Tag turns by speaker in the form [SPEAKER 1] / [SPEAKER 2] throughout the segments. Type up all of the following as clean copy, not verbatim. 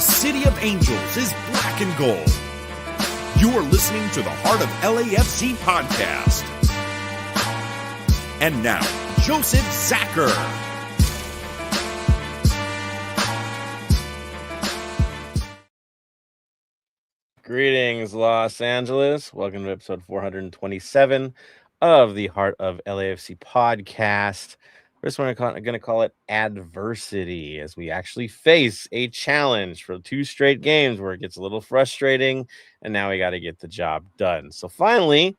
[SPEAKER 1] the City of Angels is black and gold. You are listening to the Heart of LAFC podcast. And now, Joseph Zacher.
[SPEAKER 2] Greetings, Los Angeles. Welcome to episode 427 of the Heart of LAFC podcast. First, we're going to call it adversity as we actually face a challenge for 2 straight games where it gets a little frustrating, and now we got to get the job done. So finally,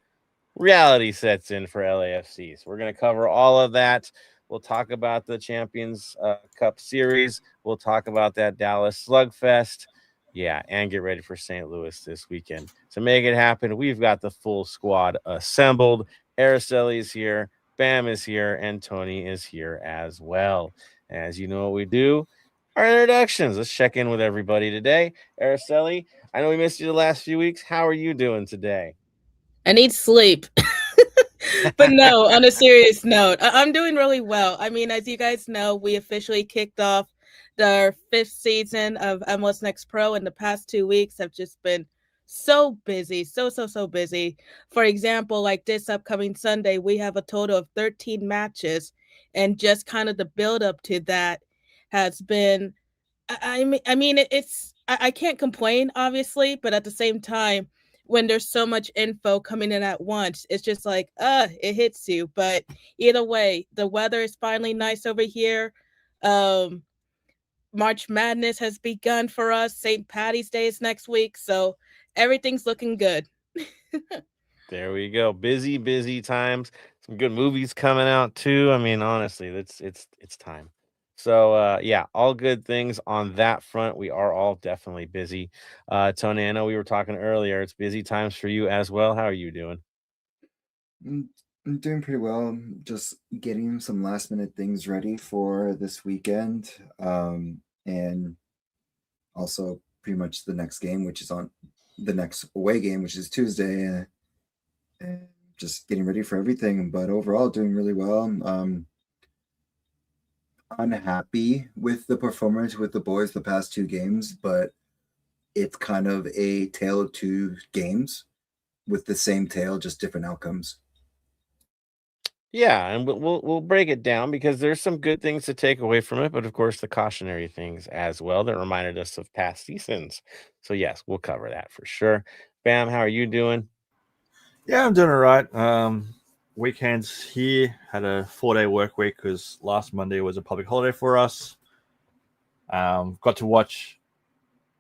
[SPEAKER 2] reality sets in for LAFC. So we're going to cover all of that. We'll talk about the Champions Cup series. We'll talk about that Dallas slugfest. Yeah, and get ready for St. Louis this weekend. To make it happen, we've got the full squad assembled. Araceli is here, Bam is here, and Tony is here as well. As you know what we do, our introductions. Let's check in with everybody today. Araceli, I know we missed you the last few weeks. How are you doing today?
[SPEAKER 3] I need sleep. But no, on a serious note, I'm doing really well. I mean, as you guys know, we officially kicked off the 5th season of MLS Next Pro, and the past 2 weeks have just been so busy, so busy. For example, like this upcoming Sunday, we have a total of 13 matches, and just kind of the build up to that has been. I can't complain, obviously, but at the same time, when there's so much info coming in at once, it's just like, it hits you. But either way, the weather is finally nice over here. March Madness has begun for us. St. Patty's Day is next week, so everything's looking good.
[SPEAKER 2] There we go. Busy times. Some good movies coming out too. I mean, honestly, it's time. So yeah, all good things on that front. We are all definitely busy. Tony, I know we were talking earlier. It's busy times for you as well. How are you doing?
[SPEAKER 4] I'm doing pretty well. I'm just getting some last minute things ready for this weekend. And also pretty much the next game, which is on the next away game, which is Tuesday. And just getting ready for everything. But overall, doing really well. Unhappy with the performance with the boys the past 2 games, but it's kind of a tale of 2 games with the same tale, just different outcomes.
[SPEAKER 2] Yeah, and we'll break it down because there's some good things to take away from it, but of course the cautionary things as well that reminded us of past seasons. So yes, we'll cover that for sure. Bam, how are you doing?
[SPEAKER 5] Yeah, I'm doing all right. Weekends here, had a 4-day work week because last Monday was a public holiday for us. Got to watch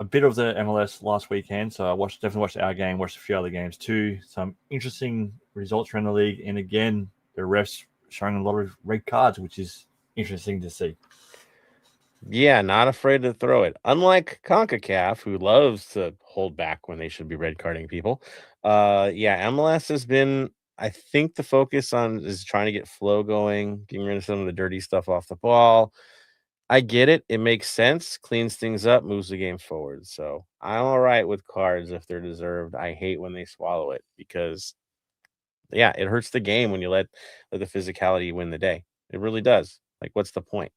[SPEAKER 5] a bit of the MLS last weekend, so I definitely watched our game, watched a few other games too. Some interesting results around the league, and again, the refs showing a lot of red cards, which is interesting to see.
[SPEAKER 2] Yeah, not afraid to throw it. Unlike CONCACAF, who loves to hold back when they should be red carding people. Yeah, MLS has been, I think the focus on is trying to get flow going, getting rid of some of the dirty stuff off the ball. I get it. It makes sense, cleans things up, moves the game forward. So I'm all right with cards if they're deserved. I hate when they swallow it because yeah, it hurts the game when you let the physicality win the day. It really does. Like, what's the point?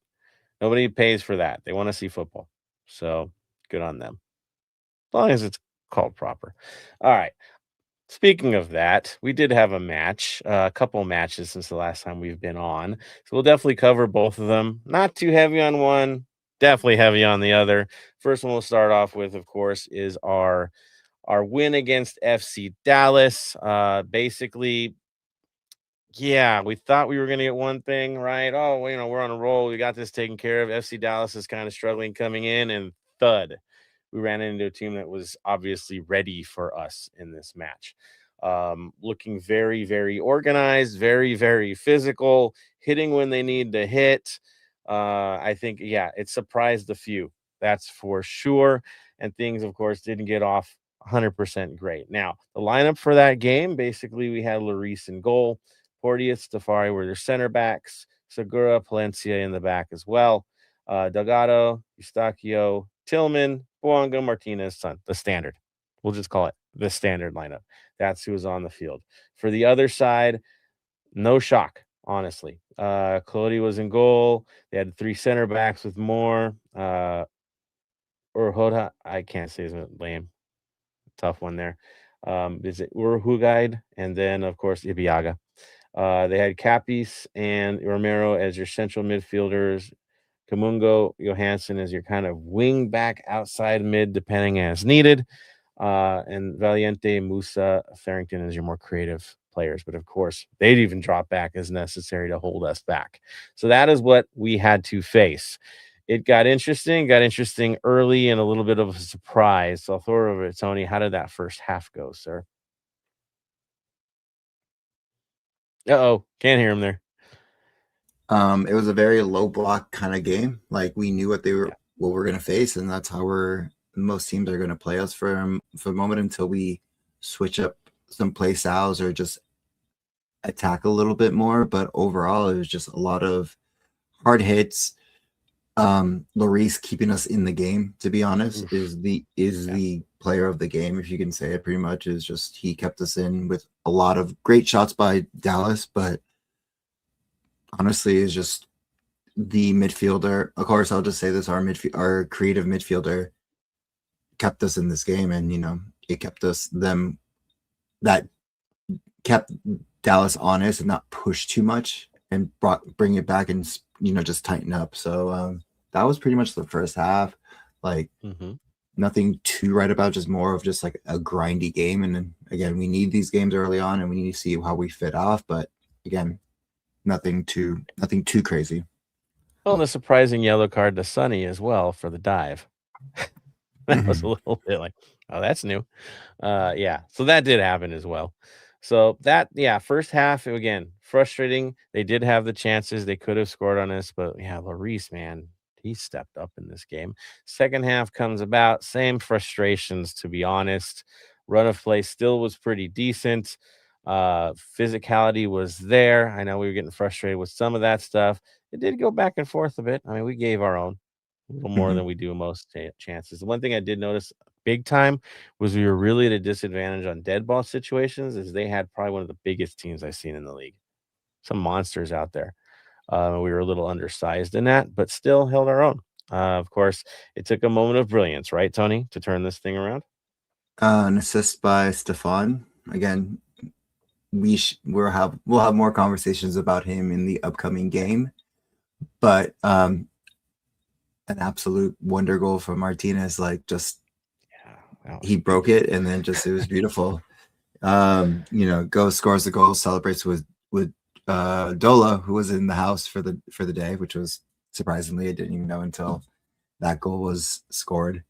[SPEAKER 2] Nobody pays for that. They want to see football. So good on them. As long as it's called proper. All right. Speaking of that, we did have a match, a couple matches since the last time we've been on. So we'll definitely cover both of them. Not too heavy on one, definitely heavy on the other. First one we'll start off with, of course, is our win against FC Dallas. Basically, yeah, we thought we were going to get one thing right. Oh, well, we're on a roll. We got this taken care of. FC Dallas is kind of struggling coming in, and thud, we ran into a team that was obviously ready for us in this match. Looking very organized, very physical, hitting when they need to hit. I think, yeah, it surprised a few. That's for sure. And things, of course, didn't get off 100% great. Now, the lineup for that game, basically, we had Lloris in goal. Porteous, Stafari were their center backs. Segura, Palencia in the back as well. Delgado, Eustaquio, Tillman, Boanga, Martinez, Son. The standard. We'll just call it the standard lineup. That's who was on the field. For the other side, no shock, honestly. Cody was in goal. They had 3 center backs with more. Hoda. I can't say his name. Tough one there. Is it Urhugaid? And then, of course, Ibiaga. They had Capis and Romero as your central midfielders. Kamungo Johansson as your kind of wing back outside mid, depending as needed. And Valiente, Musa, Farrington as your more creative players. But of course, they'd even drop back as necessary to hold us back. So that is what we had to face. It got interesting early and a little bit of a surprise. So I'll throw it over to Tony. How did that first half go, sir? Uh-oh, can't hear him there.
[SPEAKER 4] It was a very low block kind of game. Like we knew what we're going to face, and that's how most teams are going to play us for the moment until we switch up some play styles or just attack a little bit more. But overall, it was just a lot of hard hits. Lloris keeping us in the game, to be honest, is the player of the game, if you can say it. Pretty much is just he kept us in with a lot of great shots by Dallas, but honestly is just the midfielder. Of course, I'll just say this: our creative midfielder kept us in this game, and it kept Dallas honest and not push too much and bring it back and just tighten up. So that was pretty much the first half. Like nothing to write about, just more of just like a grindy game. And then again, we need these games early on, and we need to see how we fit off. But again, nothing too crazy.
[SPEAKER 2] Well, and the surprising yellow card to Sonny as well for the dive. That was a little bit like, oh, that's new. Yeah, so that did happen as well. So that, first half, again, frustrating. They did have the chances. They could have scored on us, but yeah, Lloris, man, he stepped up in this game. Second half comes about, same frustrations, to be honest. Run of play still was pretty decent. Physicality was there. I know we were getting frustrated with some of that stuff. It did go back and forth a bit. I mean, we gave our own a little more than we do most chances. The one thing I did notice big time was we were really at a disadvantage on dead ball situations, as they had probably one of the biggest teams I've seen in the league. Some monsters out there. We were a little undersized in that, but still held our own. Of course, it took a moment of brilliance, right, Tony, to turn this thing around?
[SPEAKER 4] An assist by Stefan. Again, we'll have more conversations about him in the upcoming game, but an absolute wonder goal from Martinez. Like just he broke it, and then just it was beautiful. Scores the goal, celebrates with Dola, who was in the house for the day, which was surprisingly I didn't even know until that goal was scored.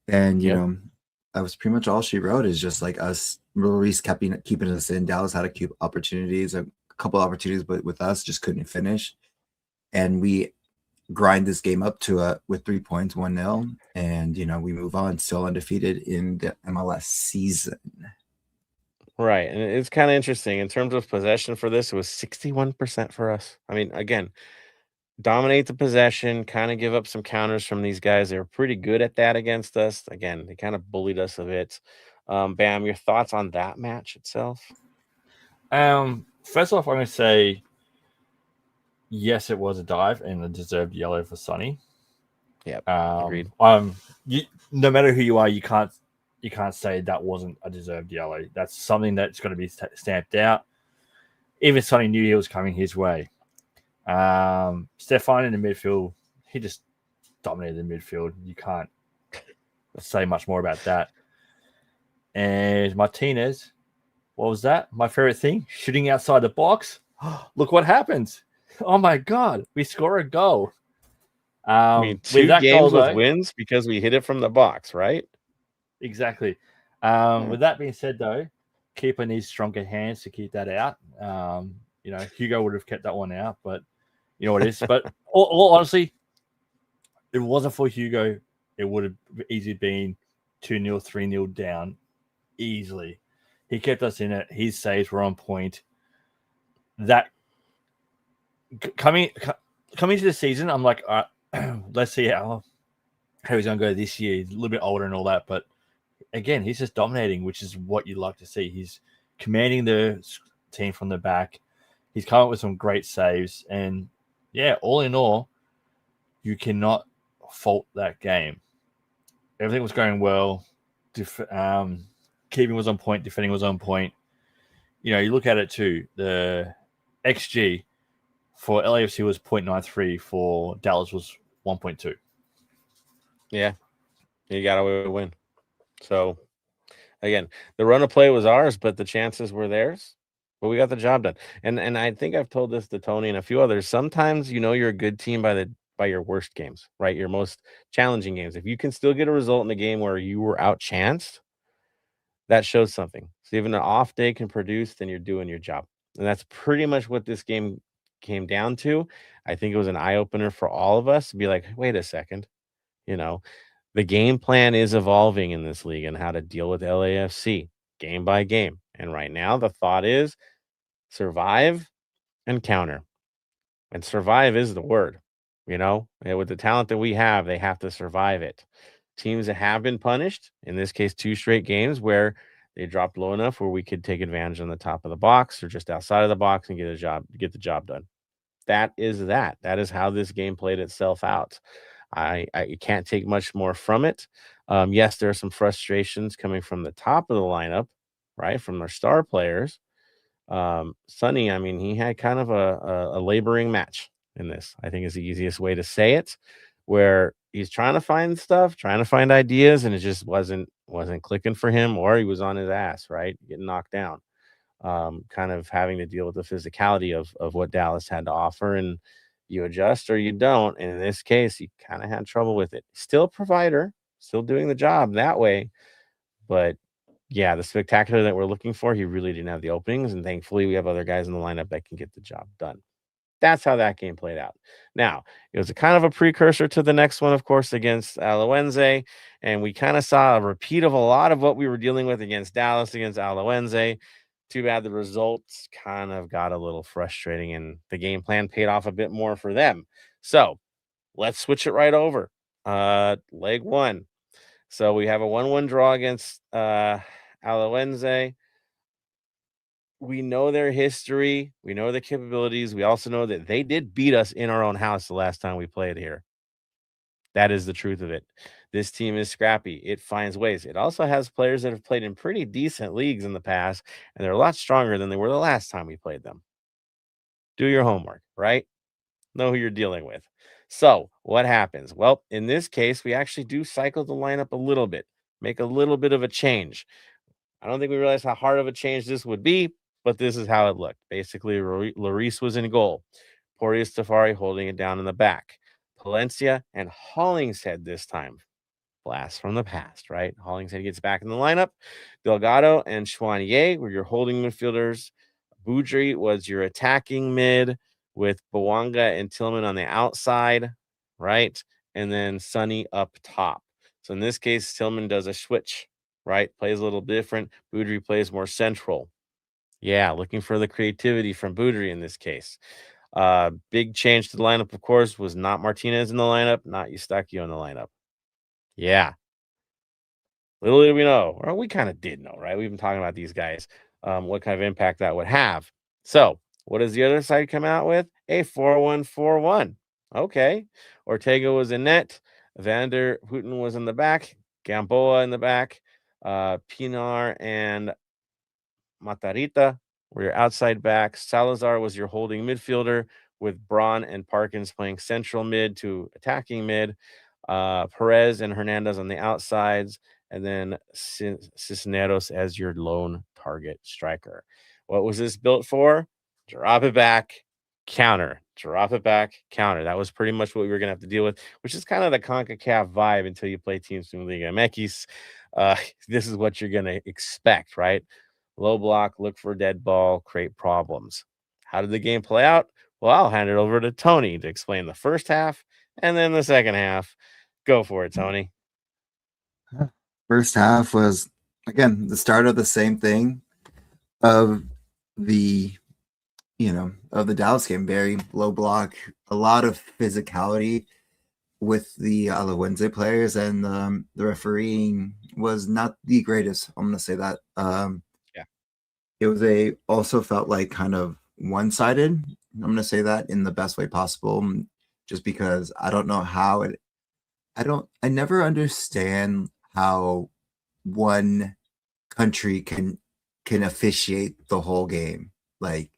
[SPEAKER 4] And that was pretty much all she wrote, is just like us. Lloris keeping us in. Dallas had a couple opportunities, but with us just couldn't finish. And we grind this game up to with 3 points, 1-0, and we move on, still undefeated in the MLS season.
[SPEAKER 2] Right, and it's kind of interesting in terms of possession for this. It was 61% for us. I mean, again, dominate the possession, kind of give up some counters from these guys. They were pretty good at that against us. Again, they kind of bullied us a bit. Bam, your thoughts on that match itself?
[SPEAKER 5] First off, I'm going to say, yes, it was a dive and a deserved yellow for Sonny.
[SPEAKER 2] Yeah, agreed.
[SPEAKER 5] No matter who you are, you can't say that wasn't a deserved yellow. That's something that's got to be stamped out. Even Sonny knew he was coming his way. Stefan in the midfield, he just dominated the midfield. You can't say much more about that. And Martinez, what was that? My favorite thing, shooting outside the box. Look what happens. Oh my God, we score a goal.
[SPEAKER 2] I mean, two games with wins because we hit it from the box, right?
[SPEAKER 5] Exactly. With that being said, though, keeper needs stronger hands to keep that out. Hugo would have kept that one out, but you know what it is. But all honestly, if it wasn't for Hugo, it would have easily been 2-0, 3-0 down easily. He kept us in it. His saves were on point. That coming into the season, I'm like, let's see how he's going to go this year. He's a little bit older and all that, but again, he's just dominating, which is what you like to see. He's commanding the team from the back. He's come up with some great saves, and yeah, all in all, you cannot fault that game. Everything was going well. Keeping was on point. Defending was on point. You look at it too. The XG for LAFC was 0.93. For Dallas was 1.2.
[SPEAKER 2] Yeah, you got to win. So, again, the run of play was ours, but the chances were theirs. But we got the job done. And I think I've told this to Tony and a few others. Sometimes you're a good team by your worst games, right? Your most challenging games. If you can still get a result in a game where you were outchanced, that shows something. So even an off day can produce, then you're doing your job. And that's pretty much what this game came down to. I think it was an eye opener for all of us to be like, wait a second, the game plan is evolving in this league and how to deal with LAFC game by game. And right now, the thought is survive and counter. And survive is the word, And with the talent that we have, they have to survive it. Teams that have been punished, in this case, 2 straight games where they dropped low enough where we could take advantage on the top of the box or just outside of the box and get the job done. That is that. That is how this game played itself out. I can't take much more from it. Yes, there are some frustrations coming from the top of the lineup, right, from their star players. Sonny, I mean, he had kind of a laboring match in this, I think is the easiest way to say it, where he's trying to find stuff, trying to find ideas, and it just wasn't clicking for him, or he was on his ass, right, getting knocked down. Kind of having to deal with the physicality of what Dallas had to offer, and you adjust or you don't. And in this case, he kind of had trouble with it. Still a provider, still doing the job that way, but yeah, the spectacular that we're looking for, he really didn't have the openings, and thankfully we have other guys in the lineup that can get the job done. That's how that game played out. Now, it was a kind of a precursor to the next one, of course, against Alajuelense, and we kind of saw a repeat of a lot of what we were dealing with against Dallas, against Alajuelense. Too bad the results kind of got a little frustrating, and the game plan paid off a bit more for them. So let's switch it right over. Leg 1. So we have a 1-1 draw against Alajuelense. We know their history. We know their capabilities. We also know that they did beat us in our own house the last time we played here. That is the truth of it. This team is scrappy. It finds ways. It also has players that have played in pretty decent leagues in the past, and they're a lot stronger than they were the last time we played them. Do your homework, right? Know who you're dealing with. So what happens? Well, in this case, we actually do cycle the lineup a little bit, make a little bit of a change. I don't think we realized how hard of a change this would be, but this is how it looked. Basically, Lloris was in goal. Porteous Tafari holding it down in the back. Palencia and Hollingshead this time. Blast from the past, right? Hollingshead gets back in the lineup. Delgado and Chouanier were your holding midfielders. Boudry was your attacking mid with Bawanga and Tillman on the outside, right? And then Sonny up top. So in this case, Tillman does a switch, right? Plays a little different. Boudry plays more central. Yeah, looking for the creativity from Boudry in this case. Big change to the lineup, of course, was not Martinez in the lineup, not Eustachio in the lineup. Yeah. Little did we know, or we kind of did know, right? We've been talking about these guys, what kind of impact that would have. So what does the other side come out with? A 4-1-4-1. Okay. Ortega was in net. Vander Putin was in the back. Gamboa in the back. Pinar and Matarita were your outside backs. Salazar was your holding midfielder, with Braun and Parkins playing central mid to attacking mid. Perez and Hernandez on the outsides, and then Cisneros as your lone target striker. What was this built for? Drop it back, counter. Drop it back, counter. That was pretty much what we were going to have to deal with, which is kind of the CONCACAF vibe until you play teams from Liga MX. This is what you're going to expect, right? Low block, look for dead ball, create problems. How did the game play out? Well, I'll hand it over to Tony to explain the first half and then the second half. Go for it, Tony.
[SPEAKER 4] First half was, again, the start of the same thing of the Dallas game. Very low block, a lot of physicality with the Alajuelense players, and the refereeing was not the greatest. I'm going to say that. It also felt like kind of one-sided. I'm going to say that in the best way possible, just because I don't know how it I never understand how one country can officiate the whole game. Like,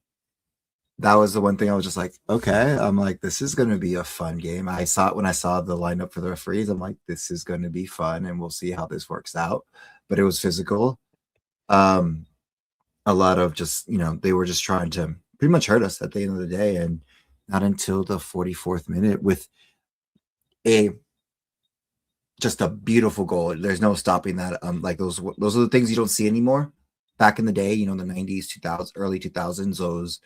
[SPEAKER 4] that was the one thing I was just like, okay. I'm like, this is going to be a fun game. I saw it when I saw the lineup for the referees. I'm like, this is going to be fun, and we'll see how this works out. But it was physical. A lot of just, they were just trying to pretty much hurt us at the end of the day, and not until the 44th minute with just a beautiful goal. There's no stopping that. Like those are the things you don't see anymore. Back in the day, the 90s, 2000s, early 2000s, those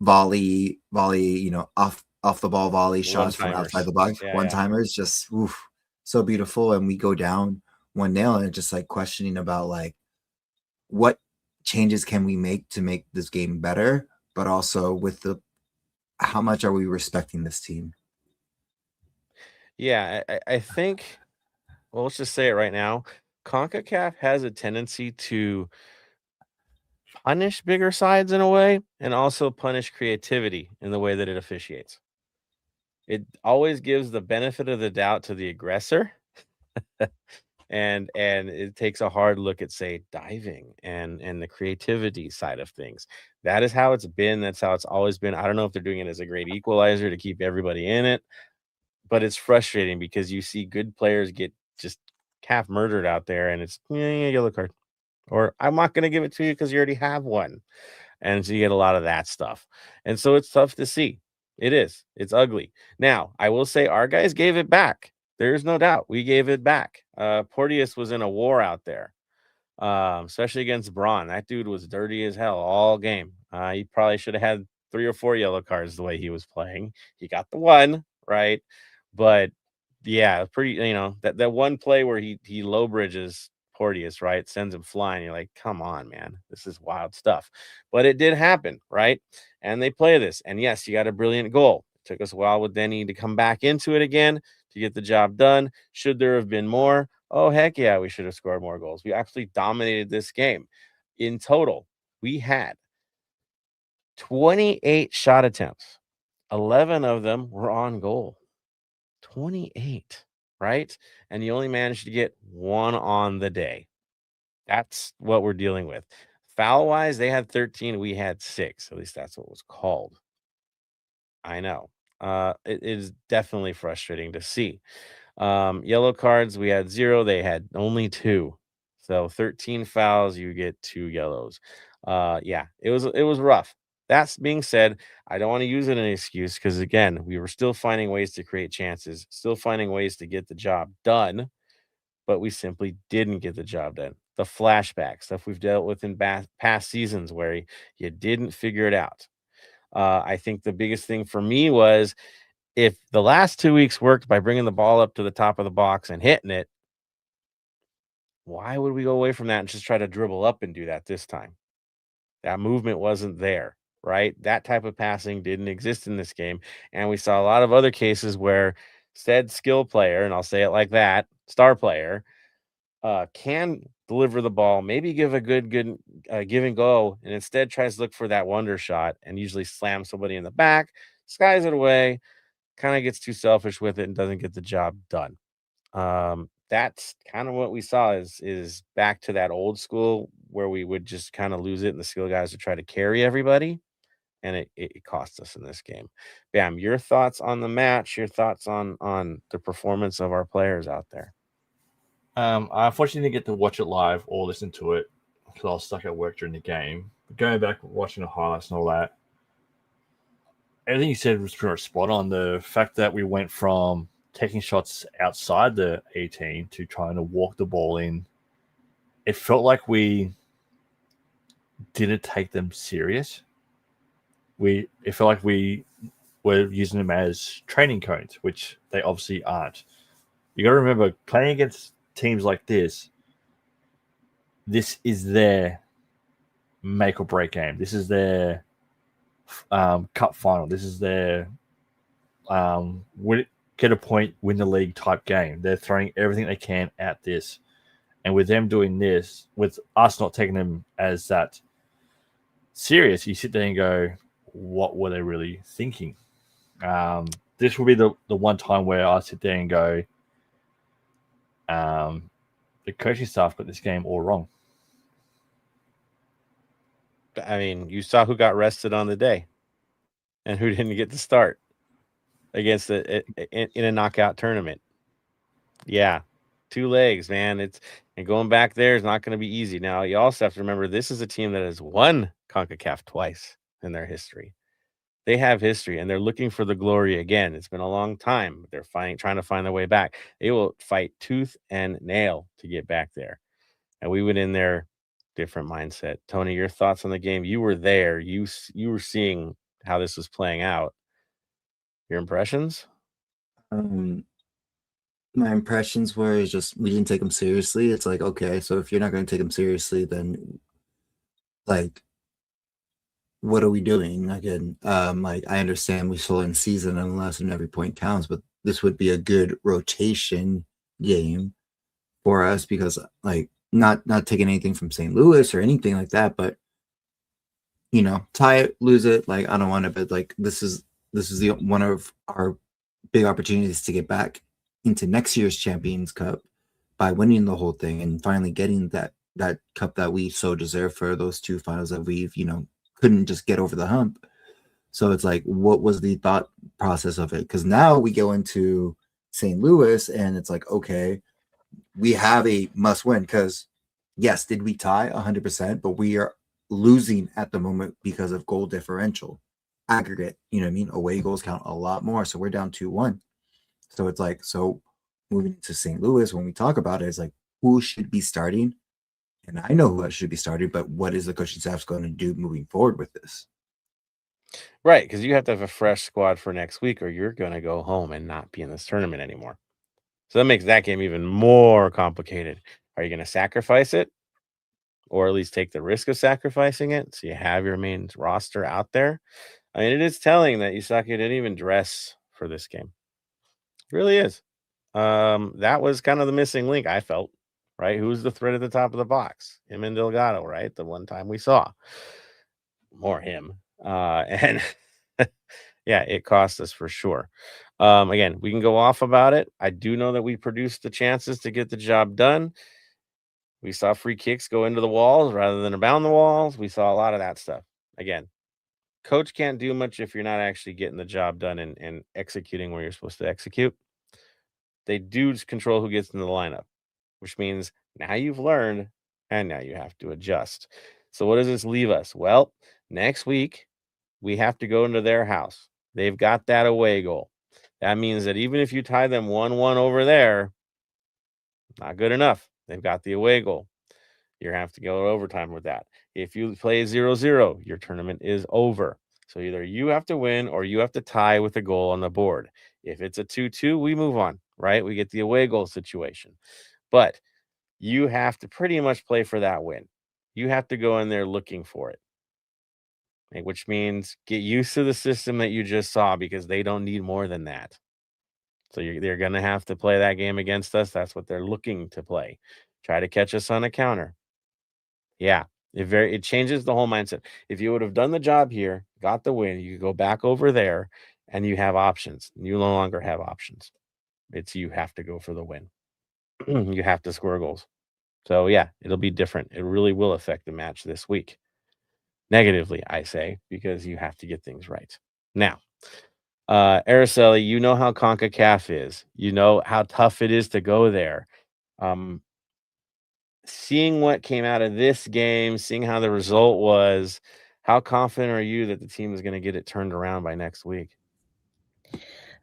[SPEAKER 4] volley, off the ball volley shots from outside the box, one-timers, just so beautiful. And we go down 1-0, and just like questioning about like what changes can we make to make this game better, but also with how much are we respecting this team?
[SPEAKER 2] Yeah, I think, well, let's just say it right now. CONCACAF has a tendency to punish bigger sides in a way, and also punish creativity in the way that it officiates. It always gives the benefit of the doubt to the aggressor. and it takes a hard look at, say, diving and the creativity side of things. That is how it's been. That's how it's always been. I don't know if they're doing it as a great equalizer to keep everybody in it, but it's frustrating because you see good players get just half murdered out there, and it's yellow card, or I'm not going to give it to you because you already have one. And so you get a lot of that stuff. And so it's tough to see. It is. It's ugly. Now, I will say our guys gave it back. There's no doubt. We gave it back. Porteous was in a war out there, especially against Braun. That dude was dirty as hell all game. He probably should have had 3 or 4 yellow cards the way he was playing. He got the one, right? But yeah, pretty, that one play where he low bridges Porteous, right? Sends him flying. You're like, come on, man. This is wild stuff. But it did happen, right? And they play this. And yes, you got a brilliant goal. It took us a while with Denny to come back into it again to get the job done. Should there have been more? Oh, heck yeah, we should have scored more goals. We actually dominated this game. In total, we had 28 shot attempts. 11 of them were on goal. 28, right? And you only managed to get one on the day. That's what we're dealing with. Foul-wise, they had 13. We had 6. At least that's what it was called. I know. It is definitely frustrating to see. Yellow cards, we had 0. They had only 2. So 13 fouls, you get 2 yellows. Yeah, it was rough. That being said, I don't want to use it as an excuse because, again, we were still finding ways to create chances, still finding ways to get the job done, but we simply didn't get the job done. The flashback stuff we've dealt with in past seasons where you didn't figure it out. I think the biggest thing for me was if the last 2 weeks worked by bringing the ball up to the top of the box and hitting it, why would we go away from that and just try to dribble up and do that this time? That movement wasn't there, right? That type of passing didn't exist in this game. And we saw a lot of other cases where said skill player, and I'll say it like that, star player, can deliver the ball, maybe give a good give and go, and instead tries to look for that wonder shot and usually slams somebody in the back, skies it away, kind of gets too selfish with it and doesn't get the job done. That's kind of what we saw is back to that old school where we would just kind of lose it and the skill guys would try to carry everybody, and it cost us in this game. Bam, your thoughts on the match, your thoughts on the performance of our players out there.
[SPEAKER 5] I unfortunately didn't get to watch it live or listen to it because I was stuck at work during the game. But going back, watching the highlights and all that, everything you said was pretty much spot on. The fact that we went from taking shots outside the 18 to trying to walk the ball in, it felt like we didn't take them serious. It felt like we were using them as training cones, which they obviously aren't. You got to remember, playing against teams like this is their make or break game. This is their cup final. This is their get a point, win the league type game. They're throwing everything they can at this. And with them doing this, with us not taking them as that serious, you sit there and go, what were they really thinking? This will be the one time where I sit there and go, The coaching staff got this game all wrong.
[SPEAKER 2] I mean, you saw who got rested on the day and who didn't get to start against in a knockout tournament. Yeah, 2 legs, man. And going back there is not going to be easy. Now, you also have to remember this is a team that has won CONCACAF twice in their history. They have history, and they're looking for the glory again. It's been a long time. They're trying to find their way back. They will fight tooth and nail to get back there. And we went in there, different mindset. Tony, your thoughts on the game? You were there. You were seeing how this was playing out. Your impressions?
[SPEAKER 4] My impressions were just we didn't take them seriously. It's like, okay, so if you're not going to take them seriously, then like, what are we doing again? Like, I understand we still in season and less and every point counts, but this would be a good rotation game for us because, like, not taking anything from St. Louis or anything like that, but tie it, lose it. Like, I don't want to, but like this is the one of our big opportunities to get back into next year's Champions Cup by winning the whole thing and finally getting that cup that we so deserve for those 2 finals that we've couldn't just get over the hump. So it's like, what was the thought process of it? Because now we go into St. Louis and it's like, okay, we have a must win because yes, did we tie 100%, but we are losing at the moment because of goal differential aggregate. You know what I mean? Away goals count a lot more. So we're down 2-1. So it's like, so moving to St. Louis, when we talk about it, it's like, who should be starting? And I know who should be starting, but what is the coaching staff going to do moving forward with this?
[SPEAKER 2] Right, because you have to have a fresh squad for next week or you're going to go home and not be in this tournament anymore. So that makes that game even more complicated. Are you going to sacrifice it or at least take the risk of sacrificing it so you have your main roster out there? I mean, it is telling that Yusaki didn't even dress for this game. It really is. That was kind of the missing link, I felt, right? Who's the threat at the top of the box? Him and Delgado, right? The one time we saw. More him. And yeah, it cost us for sure. Again, we can go off about it. I do know that we produced the chances to get the job done. We saw free kicks go into the walls rather than around the walls. We saw a lot of that stuff. Again, coach can't do much if you're not actually getting the job done and executing where you're supposed to execute. They do control who gets in the lineup, which means now you've learned and now you have to adjust. So what does this leave us? Well, next week we have to go into their house. They've got that away goal. That means that even if you tie them 1-1 over there, not good enough. They've got the away goal. You have to go to overtime with that. If you play 0-0, your tournament is over. So either you have to win or you have to tie with a goal on the board. If it's a 2-2, we move on, right? We get the away goal situation. But you have to pretty much play for that win. You have to go in there looking for it, which means get used to the system that you just saw because they don't need more than that. So they're going to have to play that game against us. That's what they're looking to play. Try to catch us on a counter. Yeah, it changes the whole mindset. If you would have done the job here, got the win, you could go back over there and you have options. You no longer have options. It's you have to go for the win. You have to score goals. So yeah, it'll be different. It really will affect the match this week. Negatively, I say, because you have to get things right. Now, Araceli, you know how CONCACAF is. You know how tough it is to go there. Seeing what came out of this game, seeing how the result was, how confident are you that the team is going to get it turned around by next week?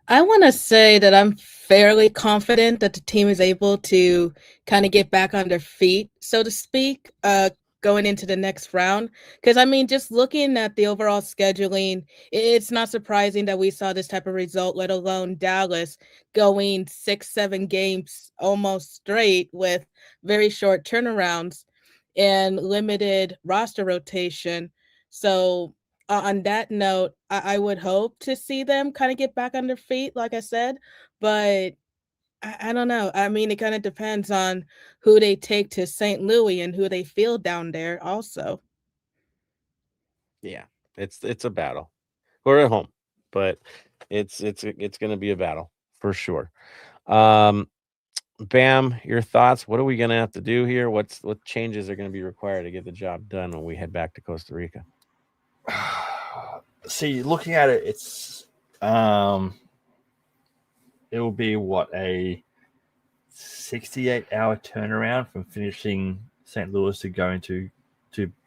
[SPEAKER 3] I want to say that I'm fairly confident that the team is able to kind of get back on their feet, so to speak, going into the next round. Because, I mean, just looking at the overall scheduling, it's not surprising that we saw this type of result, let alone Dallas going 6-7 games almost straight with very short turnarounds and limited roster rotation. So on that note, I would hope to see them kind of get back on their feet, like I said, but I don't know. I mean, it kind of depends on who they take to St. Louis and who they field down there also.
[SPEAKER 2] Yeah, it's a battle. We're at home, but it's going to be a battle for sure. Bam, your thoughts? What are we going to have to do here? What changes are going to be required to get the job done when we head back to Costa Rica?
[SPEAKER 5] See, looking at it, it's it will be what, a 68-hour turnaround from finishing St. Louis to going to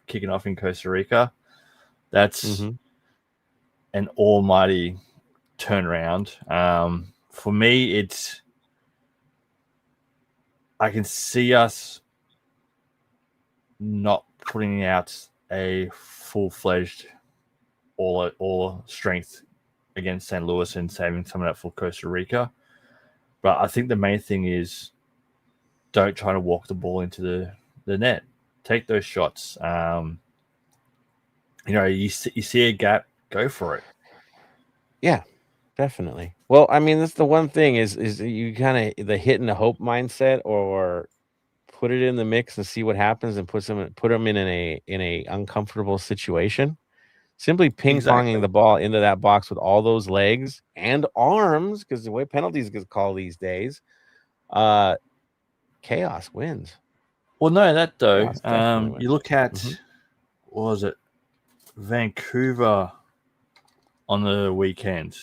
[SPEAKER 5] kicking off in Costa Rica. That's an almighty turnaround. For me, I can see us not putting out a full-fledged all strength against St. Louis and saving some of that for Costa Rica. But I think the main thing is don't try to walk the ball into the net. Take those shots. You see a gap, go for it.
[SPEAKER 2] Yeah, definitely. Well, I mean, that's the one thing is you kind of the hit and the hope mindset, or put it in the mix and see what happens, and put them in a uncomfortable situation. Simply ping-ponging the ball into that box with all those legs and arms, because the way penalties get called these days, chaos wins.
[SPEAKER 5] Well, no, that though. You look at, what was it, Vancouver on the weekend.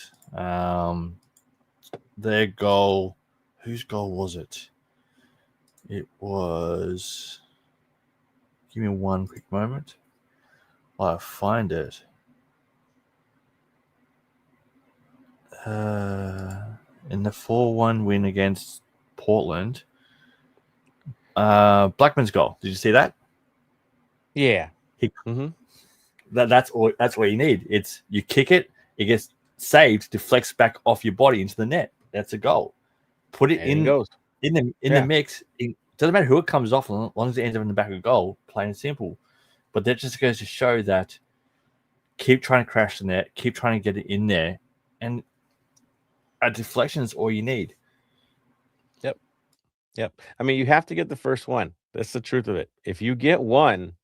[SPEAKER 5] Their goal, whose goal was it? It was. Give me one quick moment. I'll find it. In the 4-1 win against Portland, Blackman's goal. Did you see that?
[SPEAKER 2] Yeah.
[SPEAKER 5] That's all you need. It's you kick it, it gets saved, deflects back off your body into the net. That's a goal. Put it in the mix. It doesn't matter who it comes off, as long as it ends up in the back of the goal. Plain and simple. But that just goes to show that keep trying to crash the net, keep trying to get it in there, and a deflection is all you need.
[SPEAKER 2] Yep. I mean, you have to get the first one. That's the truth of it. If you get one,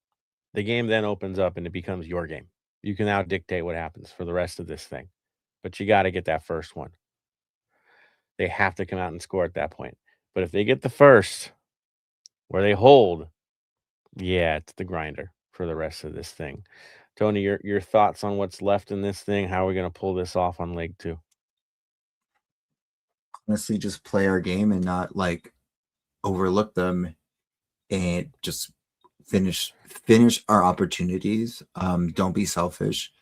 [SPEAKER 2] the game then opens up and it becomes your game. You can now dictate what happens for the rest of this thing. But you got to get that first one. They have to come out and score at that point. But if they get the first where they hold, yeah, it's the grinder for the rest of this thing. Tony, your thoughts on what's left in this thing? How are we going to pull this off on leg 2?
[SPEAKER 4] Honestly, just play our game and not overlook them, and just finish our opportunities. Don't be selfish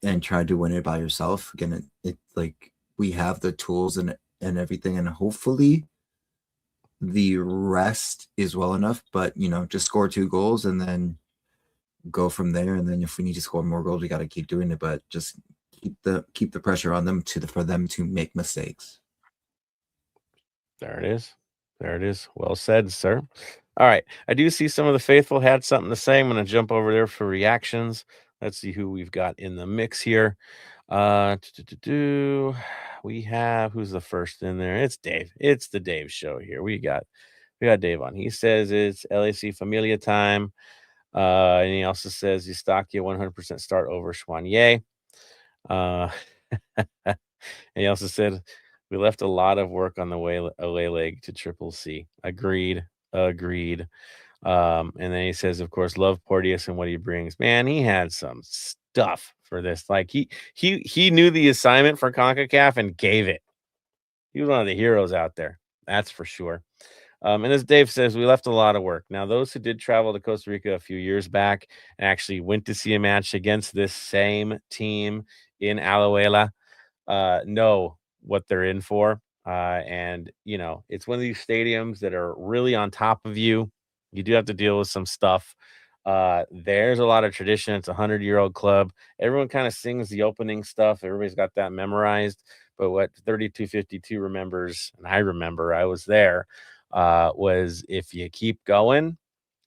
[SPEAKER 4] and try to win it by yourself. Again, it we have the tools and everything, and hopefully the rest is well enough. But just score 2 goals and then go from there. And then if we need to score more goals, we got to keep doing it. But just keep the pressure on them for them to make mistakes.
[SPEAKER 2] There it is. Well said, sir. All right. I do see some of the faithful had something to say. I'm going to jump over there for reactions. Let's see who we've got in the mix here. We have, who's the first in there? It's Dave. It's the Dave show here. We got Dave on. He says it's LAC Familia time. And he also says Eustaquia 100% start over Schwanier. And he also said we left a lot of work on the way away leg to Triple C. Agreed. And then he says, of course, love Porteous and what he brings. Man, he had some stuff for this. Like he knew the assignment for CONCACAF and gave it. He was one of the heroes out there. That's for sure. And as Dave says, we left a lot of work. Now, those who did travel to Costa Rica a few years back and actually went to see a match against this same team in Alajuela know what they're in for. And, it's one of these stadiums that are really on top of you. You do have to deal with some stuff. There's a lot of tradition. It's a 100-year-old club. Everyone kind of sings the opening stuff. Everybody's got that memorized. But what 3252 remembers, and I remember, I was there, was if you keep going,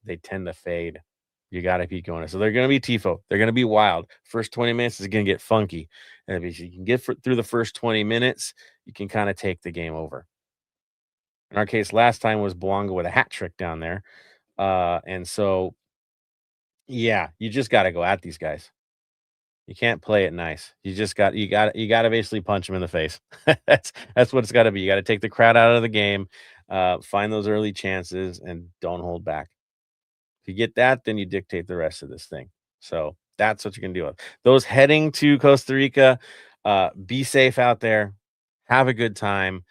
[SPEAKER 2] they tend to fade. You got to keep going. So they're going to be tifo. They're going to be wild. First 20 minutes is going to get funky. And if you can get through the first 20 minutes, you can kind of take the game over. In our case, last time was Boanga with a hat trick down there. And so, yeah, you just got to go at these guys. You can't play it nice. You got to basically punch them in the face. That's what it's got to be. You got to take the crowd out of the game. Find those early chances and don't hold back. If you get that, then you dictate the rest of this thing. So that's what you're going to deal with. Those heading to Costa Rica, be safe out there. Have a good time.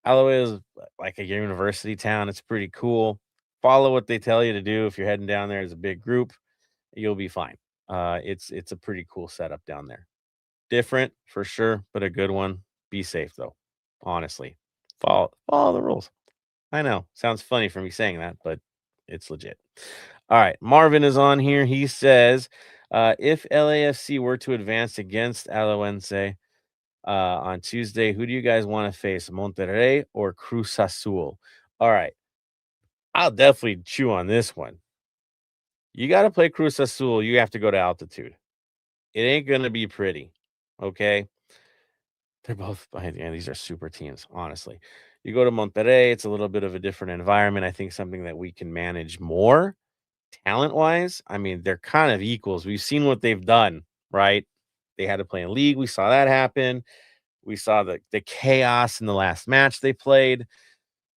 [SPEAKER 2] Alajuelense is like a university town. It's pretty cool. Follow what they tell you to do. If you're heading down there as a big group, you'll be fine. It's a pretty cool setup down there. Different for sure, but a good one. Be safe though. Honestly, follow the rules. I know, sounds funny for me saying that, but it's legit. All right, Marvin is on here. He says, if LAFC were to advance against Alajuelense on Tuesday, who do you guys want to face, Monterrey or Cruz Azul? All right, I'll definitely chew on this one. You got to play Cruz Azul. You have to go to altitude. It ain't going to be pretty, okay? They're both, and these are super teams, honestly. You go to Monterrey, it's a little bit of a different environment. I think something that we can manage more talent-wise. I mean, they're kind of equals. We've seen what they've done, right? They had to play in league. We saw that happen. We saw the chaos in the last match they played.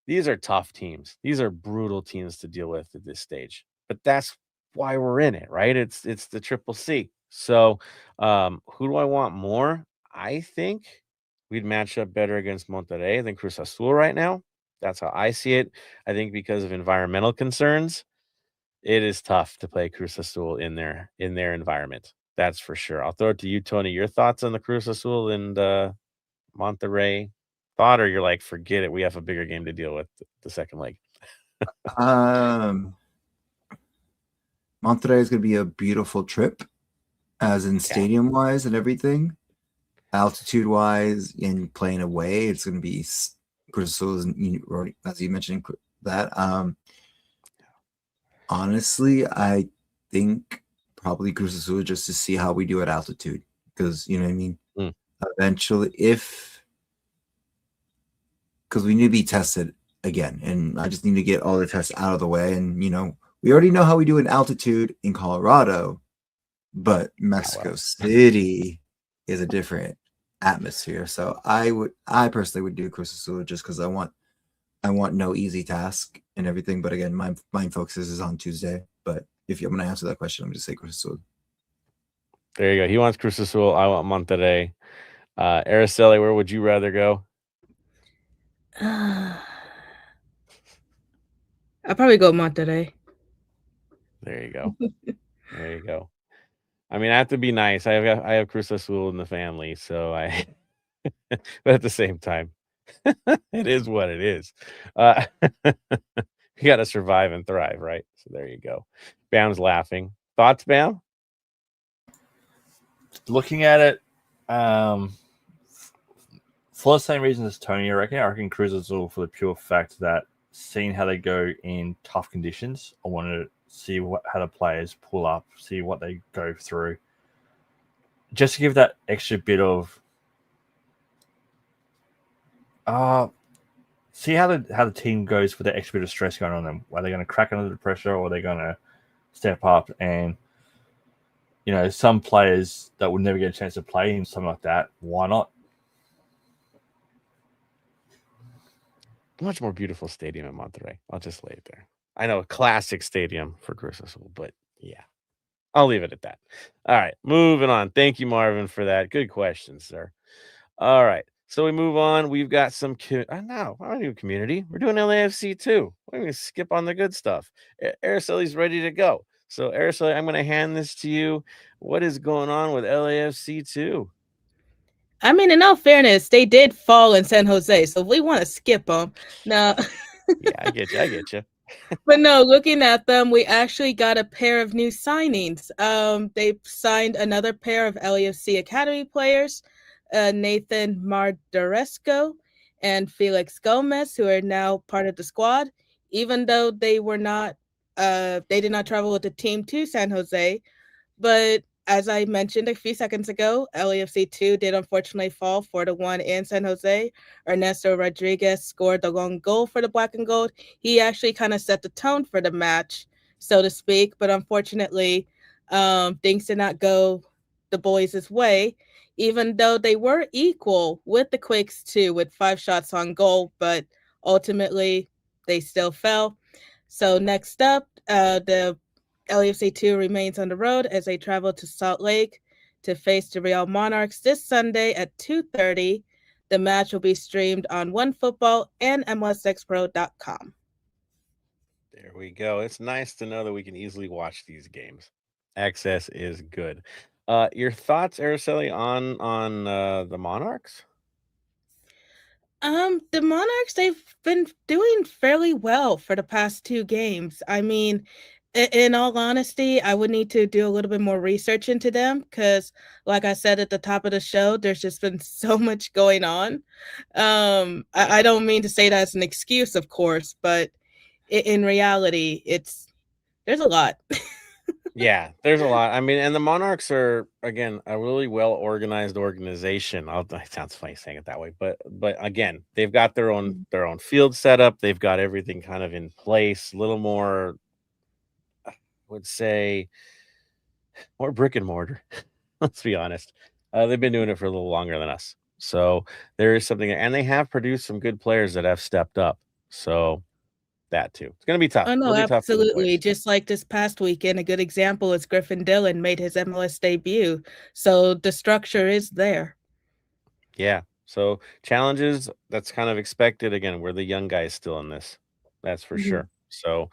[SPEAKER 2] These are tough teams. These are brutal teams to deal with at this stage. But that's why we're in it, right? It's the Triple C. So, who do I want more? I think we'd match up better against Monterrey than Cruz Azul right now. That's how I see it. I think because of environmental concerns, it is tough to play Cruz Azul in their environment. That's for sure. I'll throw it to you, Tony. Your thoughts on the Cruz Azul and Monterrey thought, or you're like, forget it, we have a bigger game to deal with the second leg?
[SPEAKER 4] Monterrey is going to be a beautiful trip, as in stadium wise and everything. Altitude wise and playing away, it's going to be Cruz Azul, as you mentioned that. Honestly, I think probably Cruz Azul just to see how we do at altitude, because you know what I mean. Eventually, because we need to be tested again, and I just need to get all the tests out of the way. And we already know how we do in altitude in Colorado, but Mexico City is a different atmosphere. So I personally would do Cruz Azul just because I want no easy task and everything. But again, my focus is on Tuesday. But if I'm going to answer that question, I'm going to say Cruz Azul.
[SPEAKER 2] There you go. He wants Cruz Azul. I want Monterrey. Araceli, where would you rather go?
[SPEAKER 3] I'll probably go Monterrey.
[SPEAKER 2] There you go. There you go. I mean, I have to be nice. I have Cruz Azul in the family, so but at the same time, it is what it is. You got to survive and thrive, right? So there you go. Bam's laughing. Thoughts, Bam?
[SPEAKER 5] Looking at it, for the same reason as Tony, I reckon Cruz Azul, for the pure fact that seeing how they go in tough conditions, I want to see how the players pull up, see what they go through, just to give that extra bit of see how the team goes with the extra bit of stress going on them. Are they going to crack under the pressure, or are they going to step up? And some players that would never get a chance to play in something like that, why not?
[SPEAKER 2] Much more beautiful stadium in Monterrey. I'll just lay it there. I know, a classic stadium for Cruz Azul, but yeah, I'll leave it at that. All right, moving on. Thank you, Marvin, for that. Good question, sir. All right, so we move on. We've got some I don't do community. We're doing LAFC too. We're going to skip on the good stuff. Araceli's ready to go. So, Araceli, I'm going to hand this to you. What is going on with LAFC 2?
[SPEAKER 3] I mean, in all fairness, they did fall in San Jose, so we want to skip them. Now,
[SPEAKER 2] yeah, I get you.
[SPEAKER 3] But no, looking at them, we actually got a pair of new signings. They signed another pair of LAFC Academy players, Nathan Mardaresco and Felix Gomez, who are now part of the squad, even though they did not travel with the team to San Jose. But as I mentioned a few seconds ago, LAFC 2 did unfortunately fall 4-1 in San Jose. Ernesto Rodriguez scored the lone goal for the Black and Gold. He actually kind of set the tone for the match, so to speak. But unfortunately, things did not go the boys' way, even though they were equal with the Quakes too, with 5 shots on goal. But ultimately, they still fell. So next up, the LAFC 2 remains on the road as they travel to Salt Lake to face the Real Monarchs this Sunday at 2:30. The match will be streamed on OneFootball and MLSnextPro.com.
[SPEAKER 2] There we go. It's nice to know that we can easily watch these games. Access is good. Your thoughts, Araceli, on the Monarchs?
[SPEAKER 3] The Monarchs, they've been doing fairly well for the past 2 games. I mean, in all honesty, I would need to do a little bit more research into them because, like I said at the top of the show, there's just been so much going on. I don't mean to say that as an excuse, of course, but in reality, there's a lot.
[SPEAKER 2] Yeah, there's a lot. I mean, and the Monarchs are, again, a really well organized organization. It sounds funny saying it that way, but again, they've got their own field setup. They've got everything kind of in place. A little more, I would say, more brick and mortar. Let's be honest. They've been doing it for a little longer than us, so there is something, and they have produced some good players that have stepped up. So that too, it's going to be tough.
[SPEAKER 3] Oh, no,
[SPEAKER 2] It'll be tough for the
[SPEAKER 3] absolutely.
[SPEAKER 2] boys.
[SPEAKER 3] Just like this past weekend, a good example is Griffin Dillon made his MLS debut. So the structure is there.
[SPEAKER 2] Yeah. So challenges, that's kind of expected. Again, we're the young guys still in this. That's for sure. So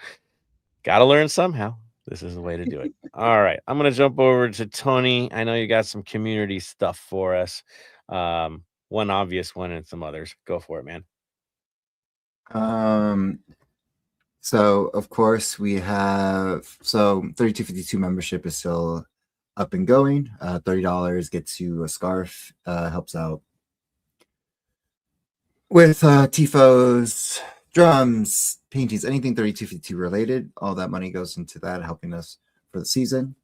[SPEAKER 2] got to learn somehow. This is the way to do it. All right. I'm going to jump over to Tony. I know you got some community stuff for us. One obvious one and some others. Go for it, man.
[SPEAKER 4] So of course we have 3252 membership is still up and going. $30 gets you a scarf, helps out with tifos, drums, paintings, anything 3252 related. All that money goes into that, helping us for the season.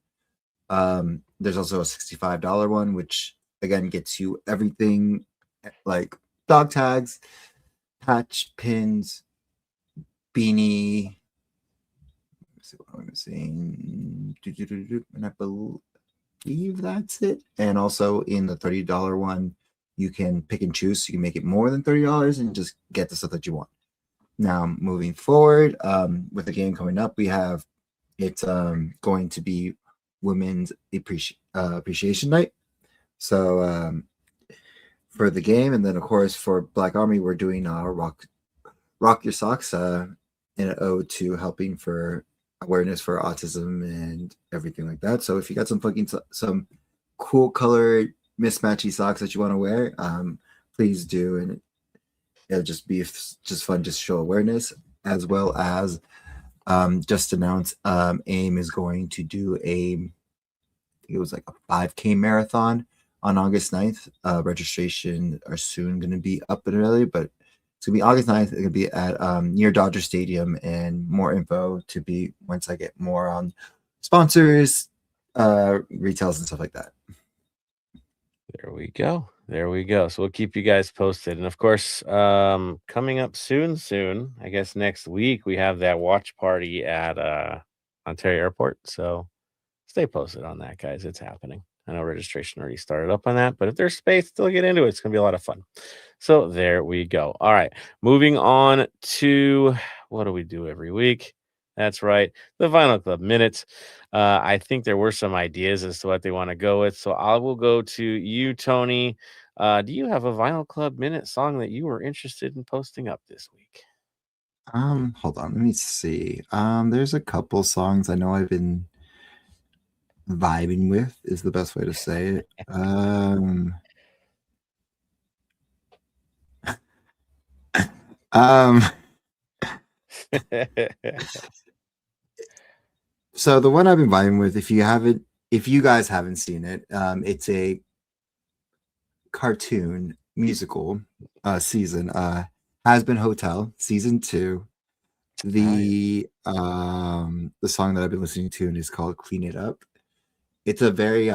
[SPEAKER 4] There's also a $65 one, which again gets you everything like dog tags, patch, pins, beanie. Let's see what I'm missing. And I believe that's it. And also in the $30 one, you can pick and choose. So you can make it more than $30 and just get the stuff that you want. Now, moving forward, with the game coming up, we have it's going to be Women's Appreciation Night. So for the game, and then of course for Black Army, we're doing Rock Your Socks in an ode to helping for awareness for autism and everything like that. So if you got some cool colored mismatchy socks that you want to wear, please do, and it'll just be fun, just show awareness, as well as just announce AIM is going to do it was like a 5K marathon on August 9th. Registration are soon going to be up and early, but it's going to be August 9th. It's going to be at near Dodger Stadium, and more info to be once I get more on sponsors, retails, and stuff like that.
[SPEAKER 2] There we go. So we'll keep you guys posted. And of course, coming up soon, I guess next week, we have that watch party at Ontario Airport. So stay posted on that, guys. It's happening. I know registration already started up on that, but if there's space, still get into it. It's going to be a lot of fun. So there we go. All right. Moving on to what do we do every week? That's right. The Vinyl Club Minutes. I think there were some ideas as to what they want to go with. So I will go to you, Tony. Do you have a Vinyl Club Minute song that you were interested in posting up this week?
[SPEAKER 4] Hold on. Let me see. There's a couple songs I know I've been vibing with, is the best way to say it. So the one I've been vibing with, if you guys haven't seen it, it's a cartoon musical season, Has Been Hotel season 2. The song that I've been listening to is called Clean It Up. It's a very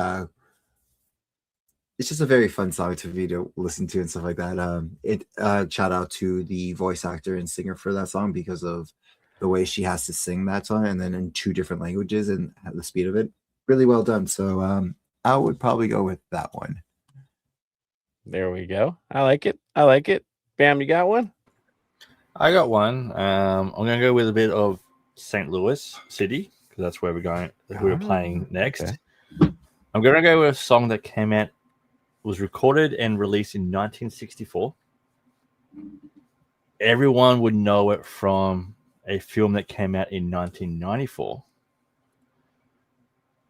[SPEAKER 4] it's just a very fun song to me to listen to and stuff like that. Shout out to the voice actor and singer for that song because of the way she has to sing that song, and then in 2 different languages and at the speed of it. Really well done. So I would probably go with that one.
[SPEAKER 2] There we go. I like it. Bam, you got one?
[SPEAKER 5] I got one. I'm going to go with a bit of St. Louis City because that's where we're going. Who we're playing next.
[SPEAKER 2] Okay.
[SPEAKER 5] I'm going to go with a song that came out, was recorded and released in 1964. Everyone would know it from a film that came out in 1994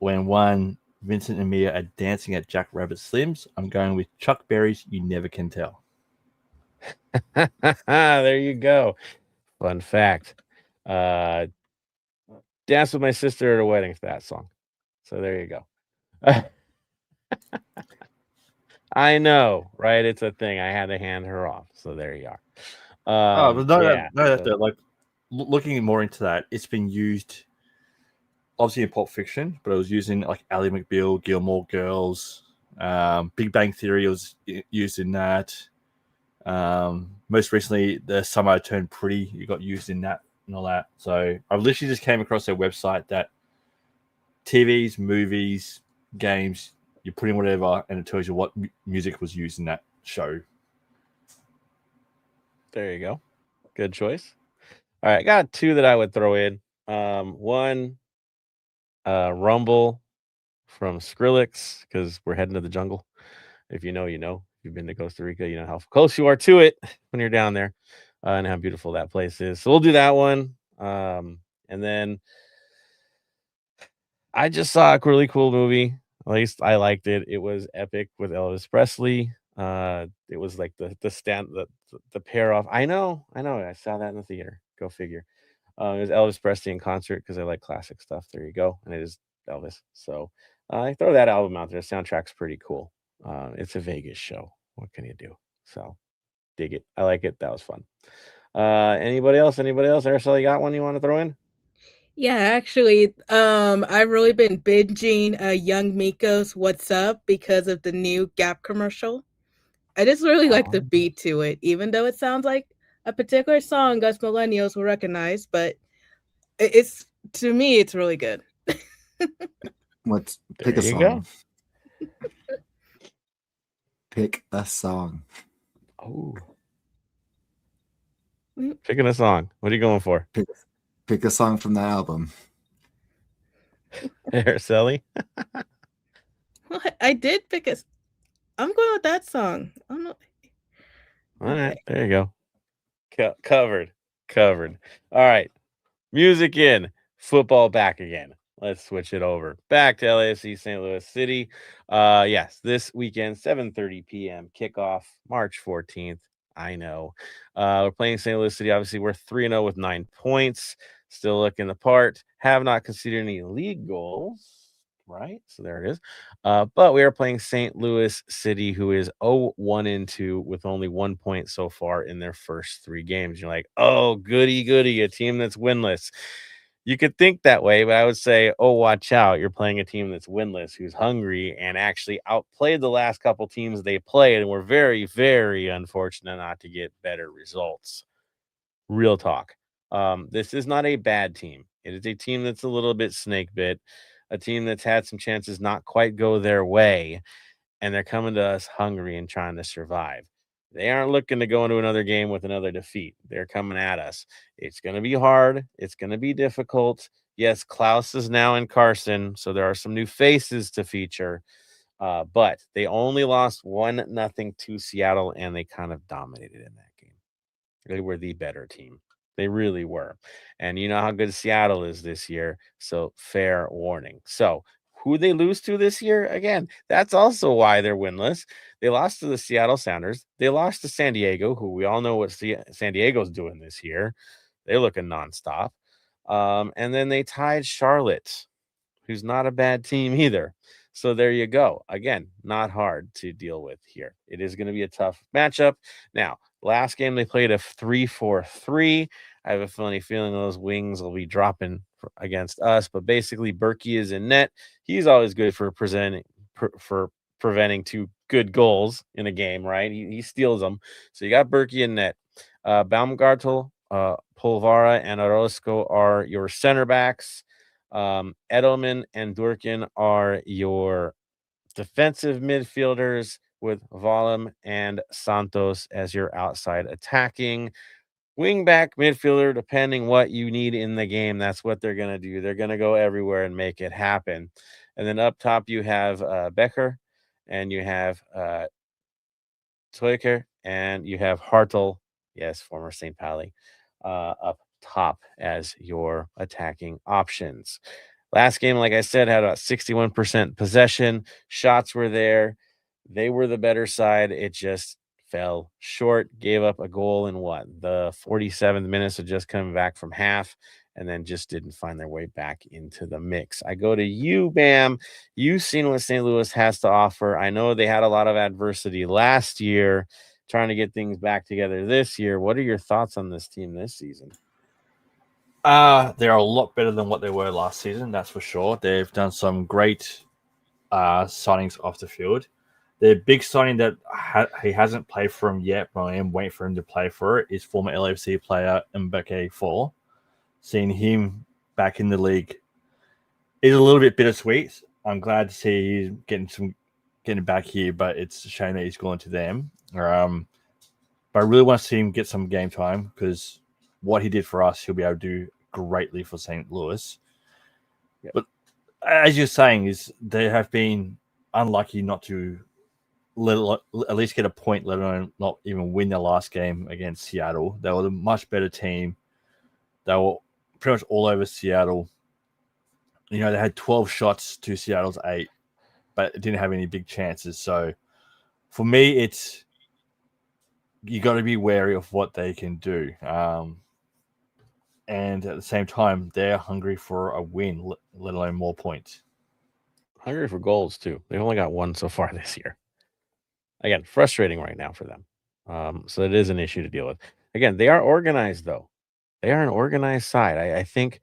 [SPEAKER 5] when one Vincent and Mia are dancing at Jack Rabbit Slim's. I'm going with Chuck Berry's You Never Can Tell.
[SPEAKER 2] There you go. Fun fact. Danced with my sister at a wedding for that song. So there you go. I know, right? It's a thing. I had to hand her off. So there you are.
[SPEAKER 5] But no,
[SPEAKER 2] yeah.
[SPEAKER 5] like looking more into that, it's been used obviously in Pulp Fiction, but it was used in like Ally McBeal, Gilmore Girls, Big Bang Theory was used in that. Most recently, The Summer I Turned Pretty, it got used in that and all that. So I literally just came across their website that TVs, movies, games, you put in whatever, and it tells you what music was used in that show.
[SPEAKER 2] There you go. Good choice. All right, I got two that I would throw in. One, Rumble from Skrillex, because we're heading to the jungle. If you know, you know. If you've been to Costa Rica, you know how close you are to it when you're down there, and how beautiful that place is. So we'll do that one. And then I just saw a really cool movie. At least I liked it. It was epic with Elvis Presley. It was like the pair off. I know. I saw that in the theater. Go figure. It was Elvis Presley in concert because I like classic stuff. There you go. And it is Elvis. So I throw that album out there. The soundtrack's pretty cool. It's a Vegas show. What can you do? So dig it. I like it. That was fun. Anybody else? Araceli, you got one you want to throw in?
[SPEAKER 3] Yeah, actually, I've really been binging Young Miko's What's Up because of the new Gap commercial. I just really like the beat to it, even though it sounds like a particular song us millennials will recognize, but it's to me, it's really good.
[SPEAKER 4] Let's pick a
[SPEAKER 2] There you
[SPEAKER 4] song.
[SPEAKER 2] go.
[SPEAKER 4] Pick a song.
[SPEAKER 2] Oh. Picking a song. What are you going for?
[SPEAKER 4] Pick a song from that album.
[SPEAKER 2] Araceli?
[SPEAKER 3] I did pick a. I'm going with that song. I'm not.
[SPEAKER 2] All right, there you go. Covered. All right. Music in, football back again. Let's switch it over. Back to LAFC St. Louis City. Yes, this weekend, 7:30 p.m. kickoff, March 14th. I know. We're playing St. Louis City. Obviously, we're 3-0 with 9 points. Still looking the part. Have not conceded any league goals. Right, so there it is. But we are playing St. Louis City, who is 0-1-2 with only 1 point so far in their first 3 games. You're like, oh, goody, a team that's winless. You could think that way, but I would say, oh, watch out. You're playing a team that's winless, who's hungry, and actually outplayed the last couple teams they played, and were very, very unfortunate not to get better results. Real talk. This is not a bad team. It is a team that's a little bit snake bit, a team that's had some chances not quite go their way, and they're coming to us hungry and trying to survive. They aren't looking to go into another game with another defeat. They're coming at us. It's going to be hard. It's going to be difficult. Yes, Klaus is now in Carson, so there are some new faces to feature. But they only lost 1-0 to Seattle, and they kind of dominated in that game. They were the better team. They really were. And you know how good Seattle is this year. So fair warning. So who they lose to this year? Again, that's also why they're winless. They lost to the Seattle Sounders. They lost to San Diego, who we all know what San Diego's doing this year. They're looking nonstop. And then they tied Charlotte, who's not a bad team either. So there you go. Again, not hard to deal with here. It is going to be a tough matchup. Now, last game they played a 3-4-3. I have a funny feeling those wings will be dropping against us, but basically Berkey is in net. He's always good for preventing 2 good goals in a game, right? He steals them. So you got Berkey in net. Baumgartel, Polvara, and Orozco are your center backs. Edelman and Durkin are your defensive midfielders, with Volum and Santos as your outside attacking. wing back, midfielder, depending what you need in the game. That's what they're going to do. They're going to go everywhere and make it happen. And then up top, you have Becker, and you have Toiker, and you have Hartel, yes, former St. Pally, up top as your attacking options. Last game, like I said, had about 61% possession. Shots were there. They were the better side. It just fell short, gave up a goal in the 47th minute, so just coming back from half, and then just didn't find their way back into the mix. I go to you, Bam. You've seen what St. Louis has to offer. I know they had a lot of adversity last year, trying to get things back together this year. What are your thoughts on this team this season?
[SPEAKER 5] They're a lot better than what they were last season, that's for sure. They've done some great signings off the field. The big signing that he hasn't played for him yet, but I am waiting for him to play for it, is former LAFC player Mbeke 4. Seeing him back in the league is a little bit bittersweet. I'm glad to see he's getting back here, but it's a shame that he's going to them. But I really want to see him get some game time, because what he did for us, he'll be able to do greatly for St. Louis. Yep. But as you're saying, is they have been unlucky not to at least get a point, let alone not even win their last game against Seattle. They were a much better team. They were pretty much all over Seattle. They had 12 shots to Seattle's 8, but it didn't have any big chances. So for me, it's you got to be wary of what they can do. And at the same time, they're hungry for a win, let alone more points.
[SPEAKER 2] Hungry for goals, too. They've only got one so far this year. Again, frustrating right now for them. So it is an issue to deal with. Again, they are organized, though. They are an organized side. I think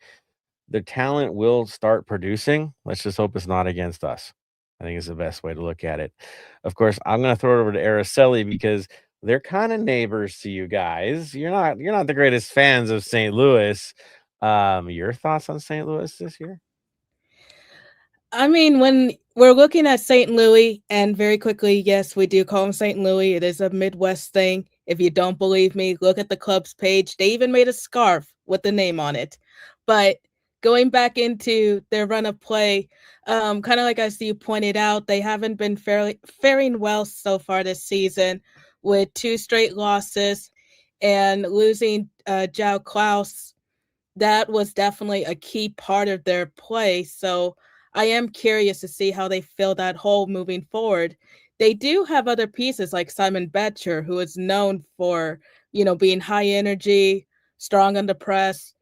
[SPEAKER 2] the talent will start producing. Let's just hope it's not against us. I think it's the best way to look at it. Of course, I'm going to throw it over to Araceli, because they're kind of neighbors to you guys. You're not the greatest fans of St. Louis. Your thoughts on St. Louis this year?
[SPEAKER 3] I mean, when we're looking at St. Louis, and very quickly, yes, we do call them St. Louis. It is a Midwest thing. If you don't believe me, look at the club's page. They even made a scarf with the name on it. But going back into their run of play, kind of like as you pointed out, they haven't been faring well so far this season, with 2 straight losses and losing João Klaus. That was definitely a key part of their play. So I am curious to see how they fill that hole moving forward. They do have other pieces like Simon Betcher, who is known for, being high energy, strong under press.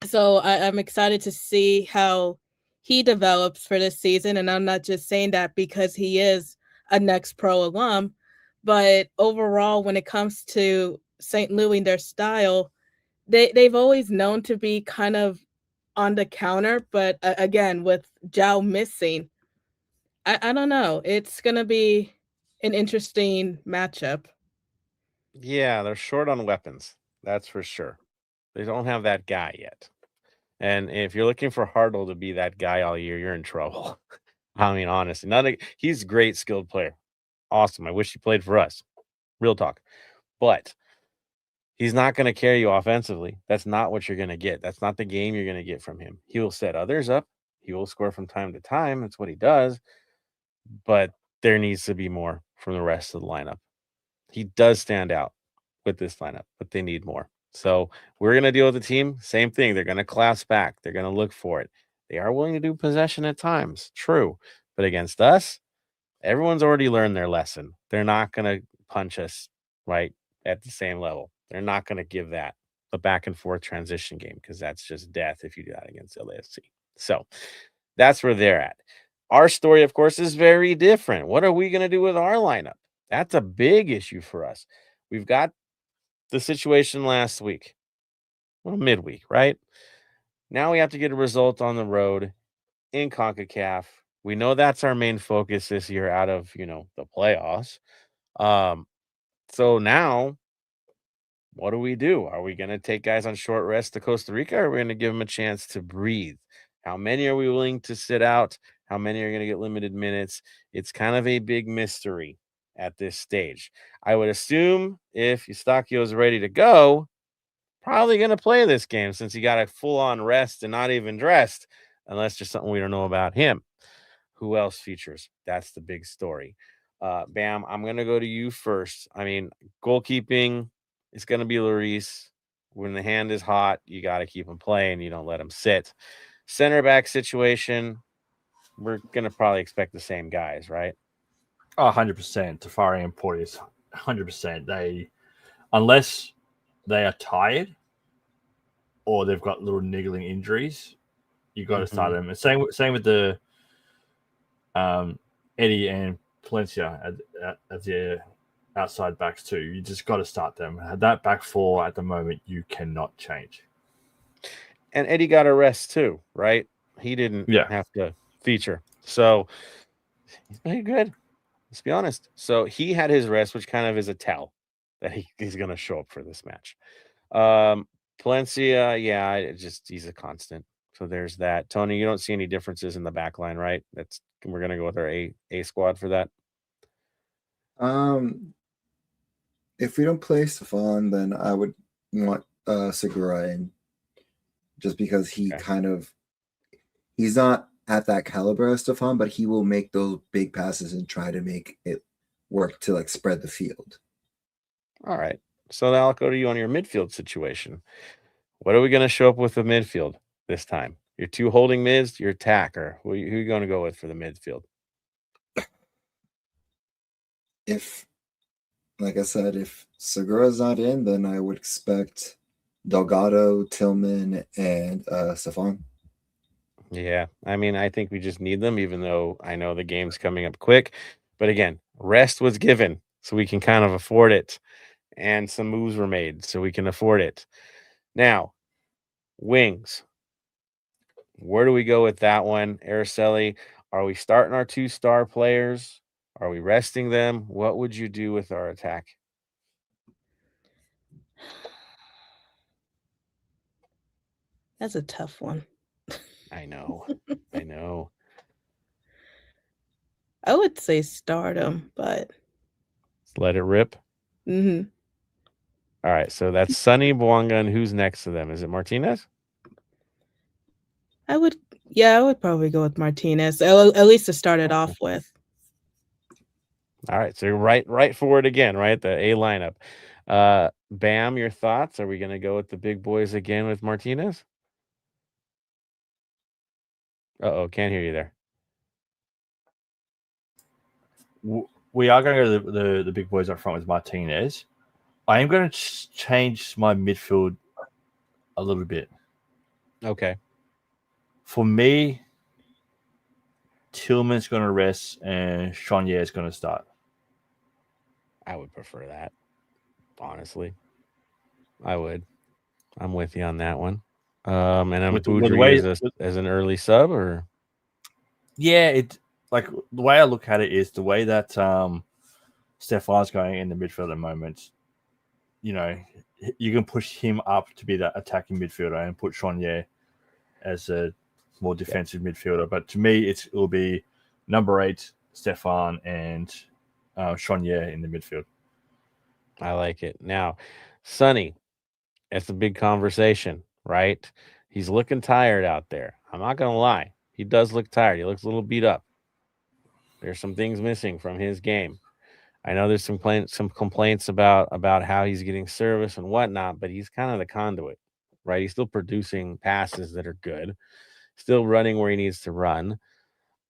[SPEAKER 3] So I'm excited to see how he develops for this season. And I'm not just saying that because he is a Next Pro alum, but overall, when it comes to St. Louis and their style, they've always known to be kind of on the counter, but again, with João missing, I don't know. It's going to be an interesting matchup.
[SPEAKER 2] Yeah, they're short on weapons. That's for sure. They don't have that guy yet. And if you're looking for Hartle to be that guy all year, you're in trouble. I mean, honestly, he's a great skilled player. Awesome. I wish he played for us. Real talk. But he's not going to carry you offensively. That's not what you're going to get. That's not the game you're going to get from him. He will set others up. He will score from time to time. That's what he does. But there needs to be more from the rest of the lineup. He does stand out with this lineup, but they need more. So we're going to deal with the team. Same thing. They're going to class back. They're going to look for it. They are willing to do possession at times. True. But against us, everyone's already learned their lesson. They're not going to punch us right at the same level. They're not going to give that a back and forth transition game, because that's just death if you do that against LAFC. So that's where they're at. Our story, of course, is very different. What are we going to do with our lineup? That's a big issue for us. We've got the situation last week, midweek, right? Now we have to get a result on the road in CONCACAF. We know that's our main focus this year out of, the playoffs. So now what do we do? Are we going to take guys on short rest to Costa Rica, or are we going to give them a chance to breathe? How many are we willing to sit out? How many are going to get limited minutes? It's kind of a big mystery at this stage. I would assume if Eustaquio is ready to go, probably going to play this game since he got a full-on rest and not even dressed, unless there's something we don't know about him. Who else features? That's the big story. Bam, I'm going to go to you first. I mean, goalkeeping is going to be Lloris. When the hand is hot, you got to keep him playing. You don't let him sit. Center back situation, we're going to probably expect the same guys, right?
[SPEAKER 5] 100%. Tafari and Porteous, 100%. Unless they are tired or they've got little niggling injuries, you got to start them. And same with the Eddie and Palencia as the outside backs too. You just got to start them. That back four at the moment you cannot change.
[SPEAKER 2] And Eddie got a rest too, right? He didn't have to feature. So he's playing good. Let's be honest. So he had his rest, which kind of is a tell that he's going to show up for this match. Palencia, he's a constant. So there's that. Tony, you don't see any differences in the back line, right? We're going to go with our A squad for that.
[SPEAKER 4] If we don't play Stefan, then I would want Segura in, just because he's not at that caliber of Stefan, but he will make those big passes and try to make it work to like spread the field.
[SPEAKER 2] All right. So now I'll go to you on your midfield situation. What are we going to show up with the midfield this time? Your two holding mids, your attacker. Who are you going to go with for the midfield?
[SPEAKER 4] Like I said, if Segura's not in, then I would expect Delgado, Tillman, and Stefan.
[SPEAKER 2] Yeah, I mean, I think we just need them, even though I know the game's coming up quick. But again, rest was given, so we can kind of afford it. And some moves were made, so we can afford it. Now, wings. Where do we go with that one? Araceli, are we starting our 2-star players? Are we resting them? What would you do with our attack?
[SPEAKER 3] That's a tough one.
[SPEAKER 2] I know. I know.
[SPEAKER 3] I would say start them, but
[SPEAKER 2] let it rip.
[SPEAKER 3] Mm-hmm.
[SPEAKER 2] All right, so that's Sonny, Bwanga, and who's next to them? Is it Martinez?
[SPEAKER 3] I would probably go with Martinez, at least to start it off with.
[SPEAKER 2] All right, so you're right forward again, right? The A lineup. Bam, your thoughts? Are we going to go with the big boys again with Martinez? Uh-oh, can't hear you there.
[SPEAKER 5] We are going to go to the big boys up front with Martinez. I am going to change my midfield a little bit.
[SPEAKER 2] Okay.
[SPEAKER 5] For me, Tillman's going to rest and Chonier is going to start.
[SPEAKER 2] I would prefer that, honestly. I would. I'm with you on that one. And I'm as an early sub, or?
[SPEAKER 5] Yeah, it like the way I look at it is the way that Stefan's going in the midfield at the moment. You know, you can push him up to be that attacking midfielder and put Chonier as a more defensive midfielder. But to me, it will be number 8, Stefan, and Chonier in the midfield.
[SPEAKER 2] I like it. Now, Sonny, it's a big conversation, right? He's looking tired out there. I'm not going to lie. He does look tired. He looks a little beat up. There's some things missing from his game. I know there's some complaints about how he's getting service and whatnot, but he's kind of the conduit, right? He's still producing passes that are good, still running where he needs to run.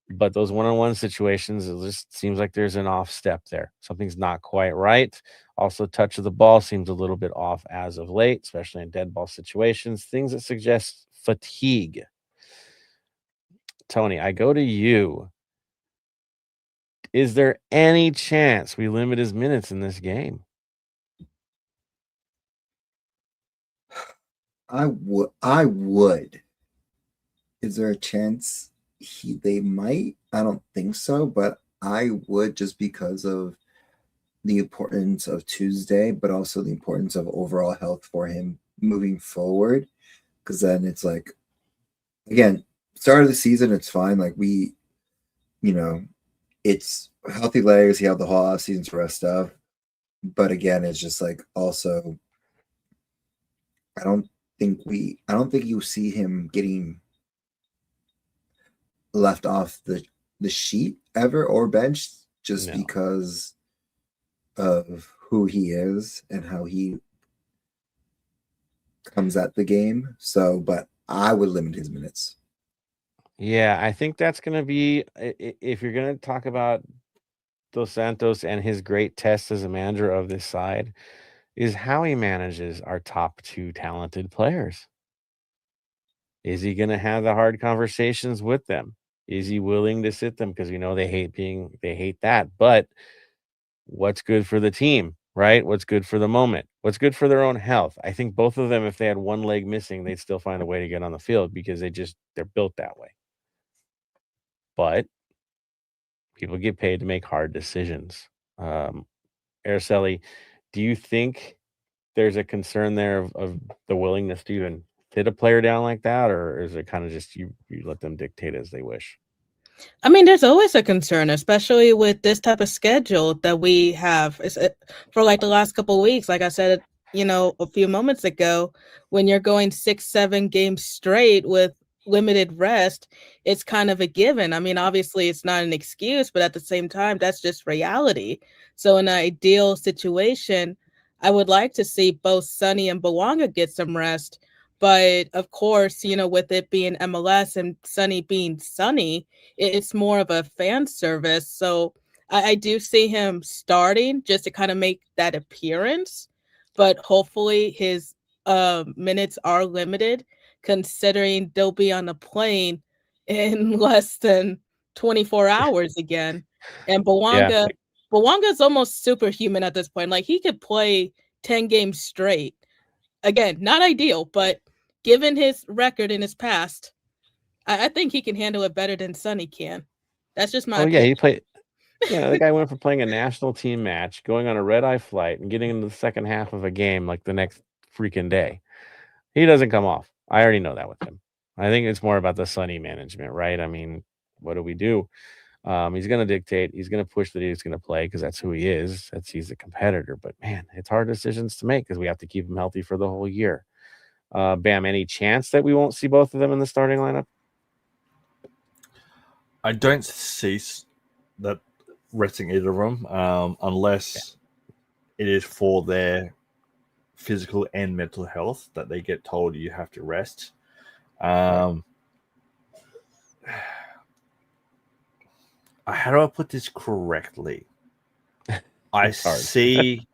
[SPEAKER 2] But those one-on-one situations, it just seems like there's an off step there. Something's not quite right. Also, touch of the ball seems a little bit off as of late, especially in dead ball situations, things that suggest fatigue. Tony, I go to you. Is there any chance we limit his minutes in this game?
[SPEAKER 4] I would. Is there a chance they might? I don't think so, but I would, just because of the importance of Tuesday, but also the importance of overall health for him moving forward. Because then it's like, again, start of the season, it's fine. Like it's healthy legs. He had the whole off season to rest up. But again, it's just like also I don't think you see him getting left off the sheet ever or benched just
[SPEAKER 2] No.
[SPEAKER 4] because of who he is and how he comes at the game. So, but I would limit his minutes.
[SPEAKER 2] Yeah, I think that's going to be, if you're going to talk about Dos Santos and his great test as a manager of this side, is how he manages our top two talented players. Is he going to have the hard conversations with them? Is he willing to sit them? Because we know they hate that. But what's good for the team, right? What's good for the moment? What's good for their own health? I think both of them, if they had one leg missing, they'd still find a way to get on the field because they're built that way. But people get paid to make hard decisions. Araceli, do you think there's a concern there of the willingness to even sit a player down like that, or is it kind of just you let them dictate as they wish?
[SPEAKER 3] I mean, there's always a concern, especially with this type of schedule that we have for like the last couple of weeks. Like I said, a few moments ago, when you're going 6-7 games straight with limited rest, it's kind of a given. I mean, obviously it's not an excuse, but at the same time, that's just reality. So in an ideal situation, I would like to see both Sonny and Bawanga get some rest. But of course, with it being MLS and Sonny being Sonny, it's more of a fan service. So I do see him starting just to kind of make that appearance, but hopefully his minutes are limited, considering they'll be on a plane in less than 24 hours again. And
[SPEAKER 2] Yeah.
[SPEAKER 3] Bwanga's almost superhuman at this point. Like, he could play 10 games straight. Again, not ideal, but given his record in his past, I think he can handle it better than Sonny can. That's just my
[SPEAKER 2] Oh yeah,
[SPEAKER 3] opinion.
[SPEAKER 2] he played. Yeah, the guy went from playing a national team match, going on a red-eye flight, and getting into the second half of a game like the next freaking day. He doesn't come off. I already know that with him. I think it's more about the Sonny management, right? I mean, what do we do? He's going to dictate. He's going to push that he's going to play because that's who he is. He's a competitor. But man, it's hard decisions to make because we have to keep him healthy for the whole year. Bam, any chance that we won't see both of them in the starting lineup?
[SPEAKER 5] I don't see that resting either of them unless it is for their physical and mental health that they get told you have to rest. How do I put this correctly? I see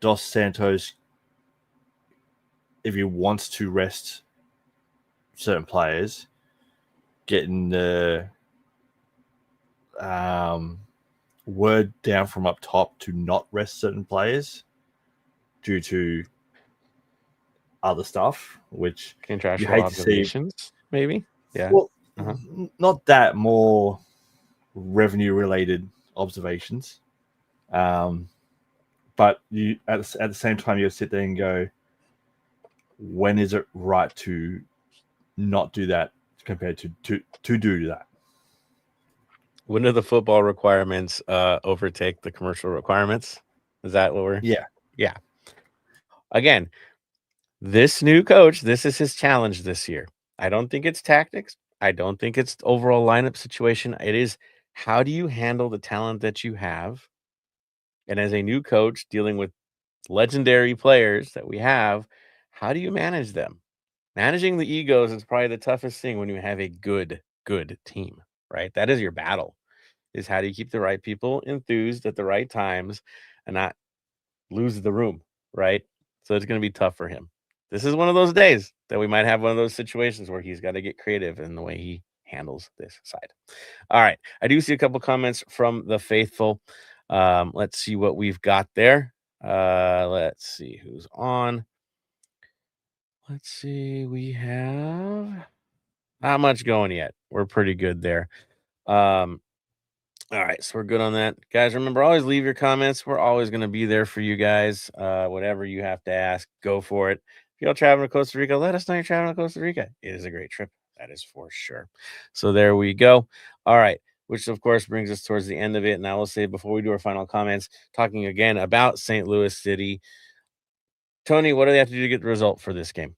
[SPEAKER 5] Dos Santos, if he wants to rest certain players, getting the word down from up top to not rest certain players due to other stuff, which
[SPEAKER 2] Contractual
[SPEAKER 5] you hate to see.
[SPEAKER 2] obligations, maybe. Yeah.
[SPEAKER 5] Well, not that, more revenue-related observations. But you at the same time, you sit there and go, when is it right to not do that compared to do that?
[SPEAKER 2] When do the football requirements overtake the commercial requirements? Is that what we're? Yeah. Again, this new coach, this is his challenge this year. I don't think it's tactics. I don't think it's overall lineup situation. It is, how do you handle the talent that you have? And as a new coach dealing with legendary players that we have, how do you manage them? Managing the egos is probably the toughest thing when you have a good team, right? That is your battle, is how do you keep the right people enthused at the right times and not lose the room, right? So it's going to be tough for him. This is one of those days that we might have one of those situations where he's got to get creative in the way he handles this side. All right. I do see a couple comments from the faithful. Let's see what we've got there. Let's see who's on. Let's see. We have not much going yet. We're pretty good there. All right, so we're good on that. Guys, remember, always leave your comments. We're always going to be there for you guys. Whatever you have to ask, go for it. If you're traveling to Costa Rica, let us know you're traveling to Costa Rica. It is a great trip. That is for sure. So there we go. All right, which of course brings us towards the end of it. And I will say, before we do our final comments, talking again about St. Louis City, Tony, what do they have to do to get the result for this game?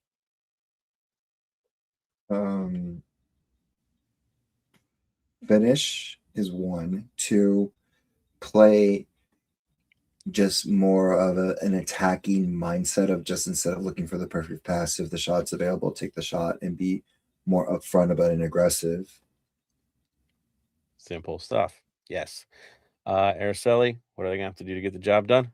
[SPEAKER 4] Finish is 1. 2, play just more of an attacking mindset of just instead of looking for the perfect pass, if the shot's available, take the shot and be more upfront about it and aggressive.
[SPEAKER 2] Simple stuff. Yes. Araceli, what are they gonna have to do to get the job done?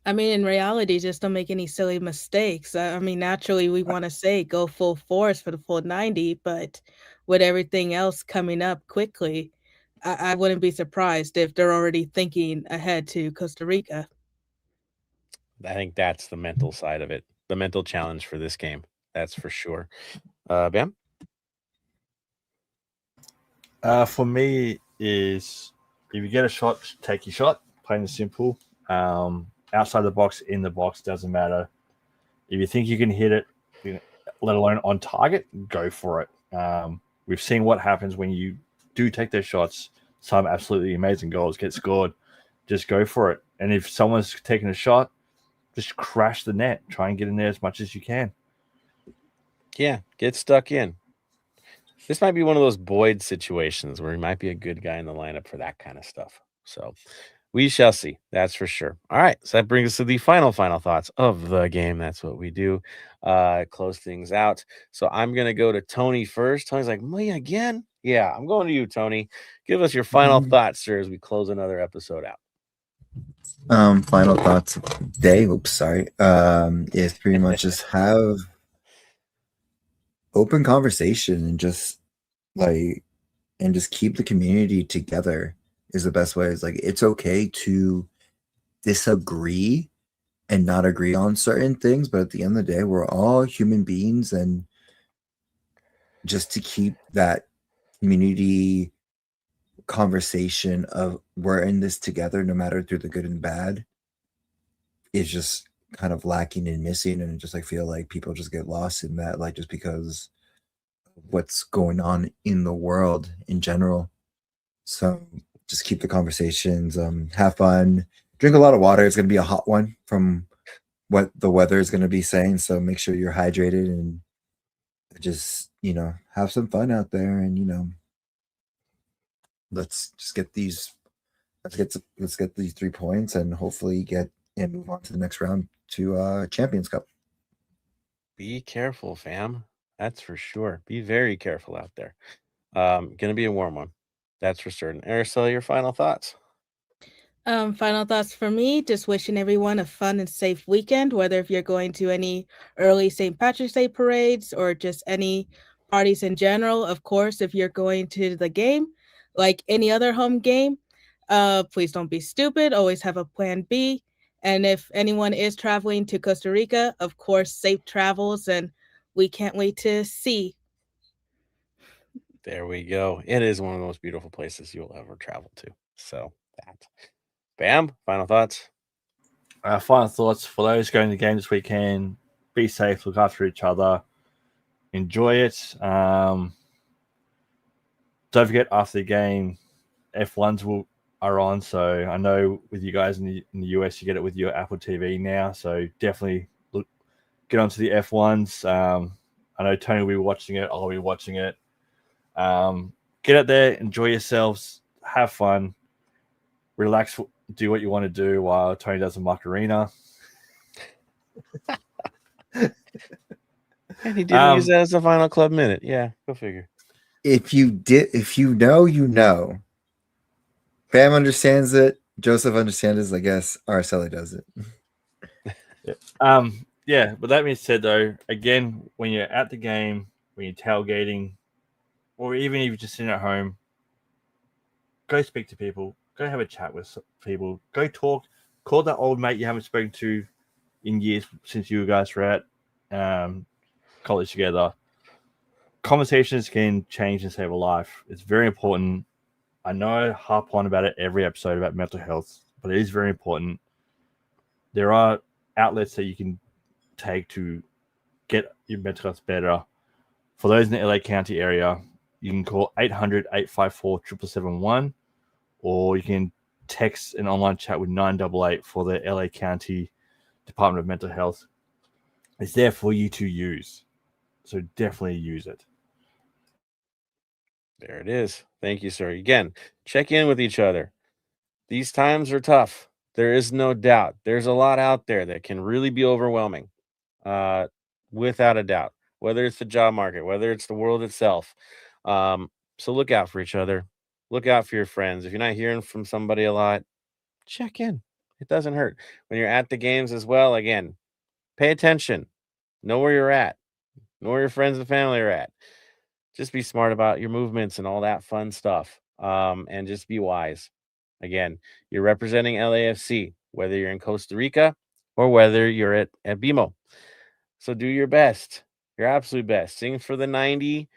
[SPEAKER 3] I mean, in reality, just don't make any silly mistakes. I mean, naturally, we want to say go full force for the full 90, but with everything else coming up quickly, I wouldn't be surprised if they're already thinking ahead to Costa Rica.
[SPEAKER 2] I think that's the mental side of it, the mental challenge for this game. That's for sure. Bam?
[SPEAKER 5] For me, is if you get a shot, take your shot. Plain and simple. Outside the box, in the box, doesn't matter. If you think you can hit it, let alone on target, go for it. We've seen what happens when you do take those shots. Some absolutely amazing goals get scored. Just go for it. And if someone's taking a shot, just crash the net. Try and get in there as much as you can.
[SPEAKER 2] Yeah, get stuck in. This might be one of those Boyd situations where he might be a good guy in the lineup for that kind of stuff. So we shall see. That's for sure. All right. So that brings us to the final thoughts of the game. That's what we do. Close things out. So I'm going to go to Tony first. Tony's like, me again? Yeah, I'm going to you, Tony. Give us your final thoughts, sir, as we close another episode out.
[SPEAKER 4] Final thoughts of the day. Oops, sorry. Is pretty much just have open conversation and just keep the community together is the best way. It's like it's okay to disagree and not agree on certain things, but at the end of the day, we're all human beings, and just to keep that community conversation of we're in this together no matter through the good and bad is just kind of lacking and missing, and just like feel like people just get lost in that, like just because of what's going on in the world in general. So just keep the conversations, have fun, drink a lot of water. It's going to be a hot one from what the weather is going to be saying, so make sure you're hydrated and just have some fun out there, and let's get these 3 points and hopefully move on to the next round to Champions Cup.
[SPEAKER 2] Be careful, fam. That's for sure. Be very careful out there. Gonna be a warm one. That's for certain. Araceli, your final thoughts?
[SPEAKER 3] Final thoughts for me, just wishing everyone a fun and safe weekend, whether if you're going to any early St. Patrick's Day parades or just any parties in general. Of course, if you're going to the game, like any other home game, please don't be stupid. Always have a plan B. And if anyone is traveling to Costa Rica, of course, safe travels, and we can't wait to see.
[SPEAKER 2] There we go. It is one of the most beautiful places you'll ever travel to. So that. Bam, final thoughts?
[SPEAKER 5] Final thoughts for those going to the game this weekend: be safe, look after each other, enjoy it. Don't forget, after the game, F1s are on. So I know with you guys in the US, you get it with your Apple TV now. So definitely get onto the F1s. I know Tony will be watching it. I'll be watching it. Get out there, enjoy yourselves, have fun, relax, do what you want to do while Tony does a Macarena.
[SPEAKER 2] And he didn't use that as the final club minute. Yeah, go figure.
[SPEAKER 4] If you know. Bam understands it. Joseph understands it. I guess Araceli does it.
[SPEAKER 5] Yeah. But that being said, though, again, when you're at the game, when you're tailgating, or even if you're just sitting at home, go speak to people. Go have a chat with people. Go talk. Call that old mate you haven't spoken to in years since you guys were at college together. Conversations can change and save a life. It's very important. I know I harp on about it every episode about mental health, but it is very important. There are outlets that you can take to get your mental health better. For those in the LA County area, you can call 800-854-7771, or you can text an online chat with 988 for the LA County Department of Mental Health. It's there for you to use. So definitely use it.
[SPEAKER 2] There it is. Thank you, sir. Again, check in with each other. These times are tough. There is no doubt. There's a lot out there that can really be overwhelming, without a doubt, whether it's the job market, whether it's the world itself. So look out for each other. Look out for your friends. If you're not hearing from somebody a lot, check in. It doesn't hurt. When you're at the games as well, again, pay attention. Know where you're at. Know where your friends and family are at. Just be smart about your movements and all that fun stuff. And just be wise. Again, you're representing LAFC, whether you're in Costa Rica or whether you're at BMO. So do your best, your absolute best. Sing for the 90.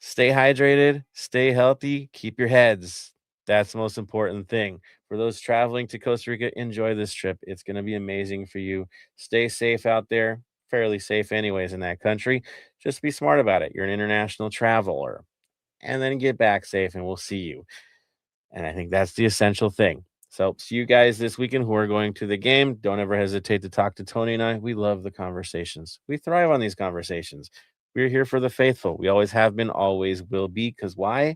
[SPEAKER 2] Stay hydrated, stay healthy, keep your heads. That's the most important thing. For those traveling to Costa Rica, enjoy this trip. It's going to be amazing for you. Stay safe out there. Fairly safe anyways in that country. Just be smart about it. You're an international traveler. And then get back safe and we'll see you. And I think that's the essential thing. So see you guys this weekend who are going to the game. Don't ever hesitate to talk to Tony and I. We love the conversations. We thrive on these conversations. We're here for the faithful. We always have been, always will be. Because why?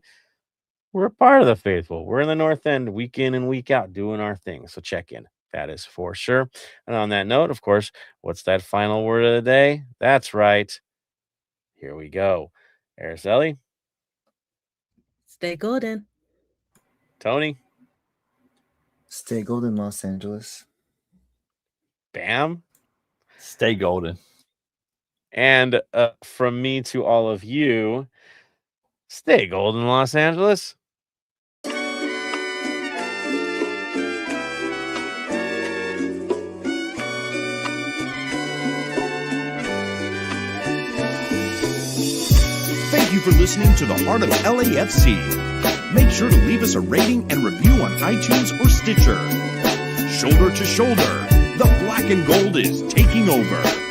[SPEAKER 2] We're a part of the faithful. We're in the North End week in and week out doing our thing. So check in. That is for sure. And on that note, of course, what's that final word of the day? That's right. Here we go. Araceli.
[SPEAKER 3] Stay golden.
[SPEAKER 2] Tony.
[SPEAKER 4] Stay golden, Los Angeles.
[SPEAKER 2] Bam.
[SPEAKER 5] Stay golden.
[SPEAKER 2] And from me to all of you, stay golden, Los Angeles.
[SPEAKER 1] Thank you for listening to the Heart of LAFC. Make sure to leave us a rating and review on iTunes or Stitcher. Shoulder to shoulder, the black and gold is taking over.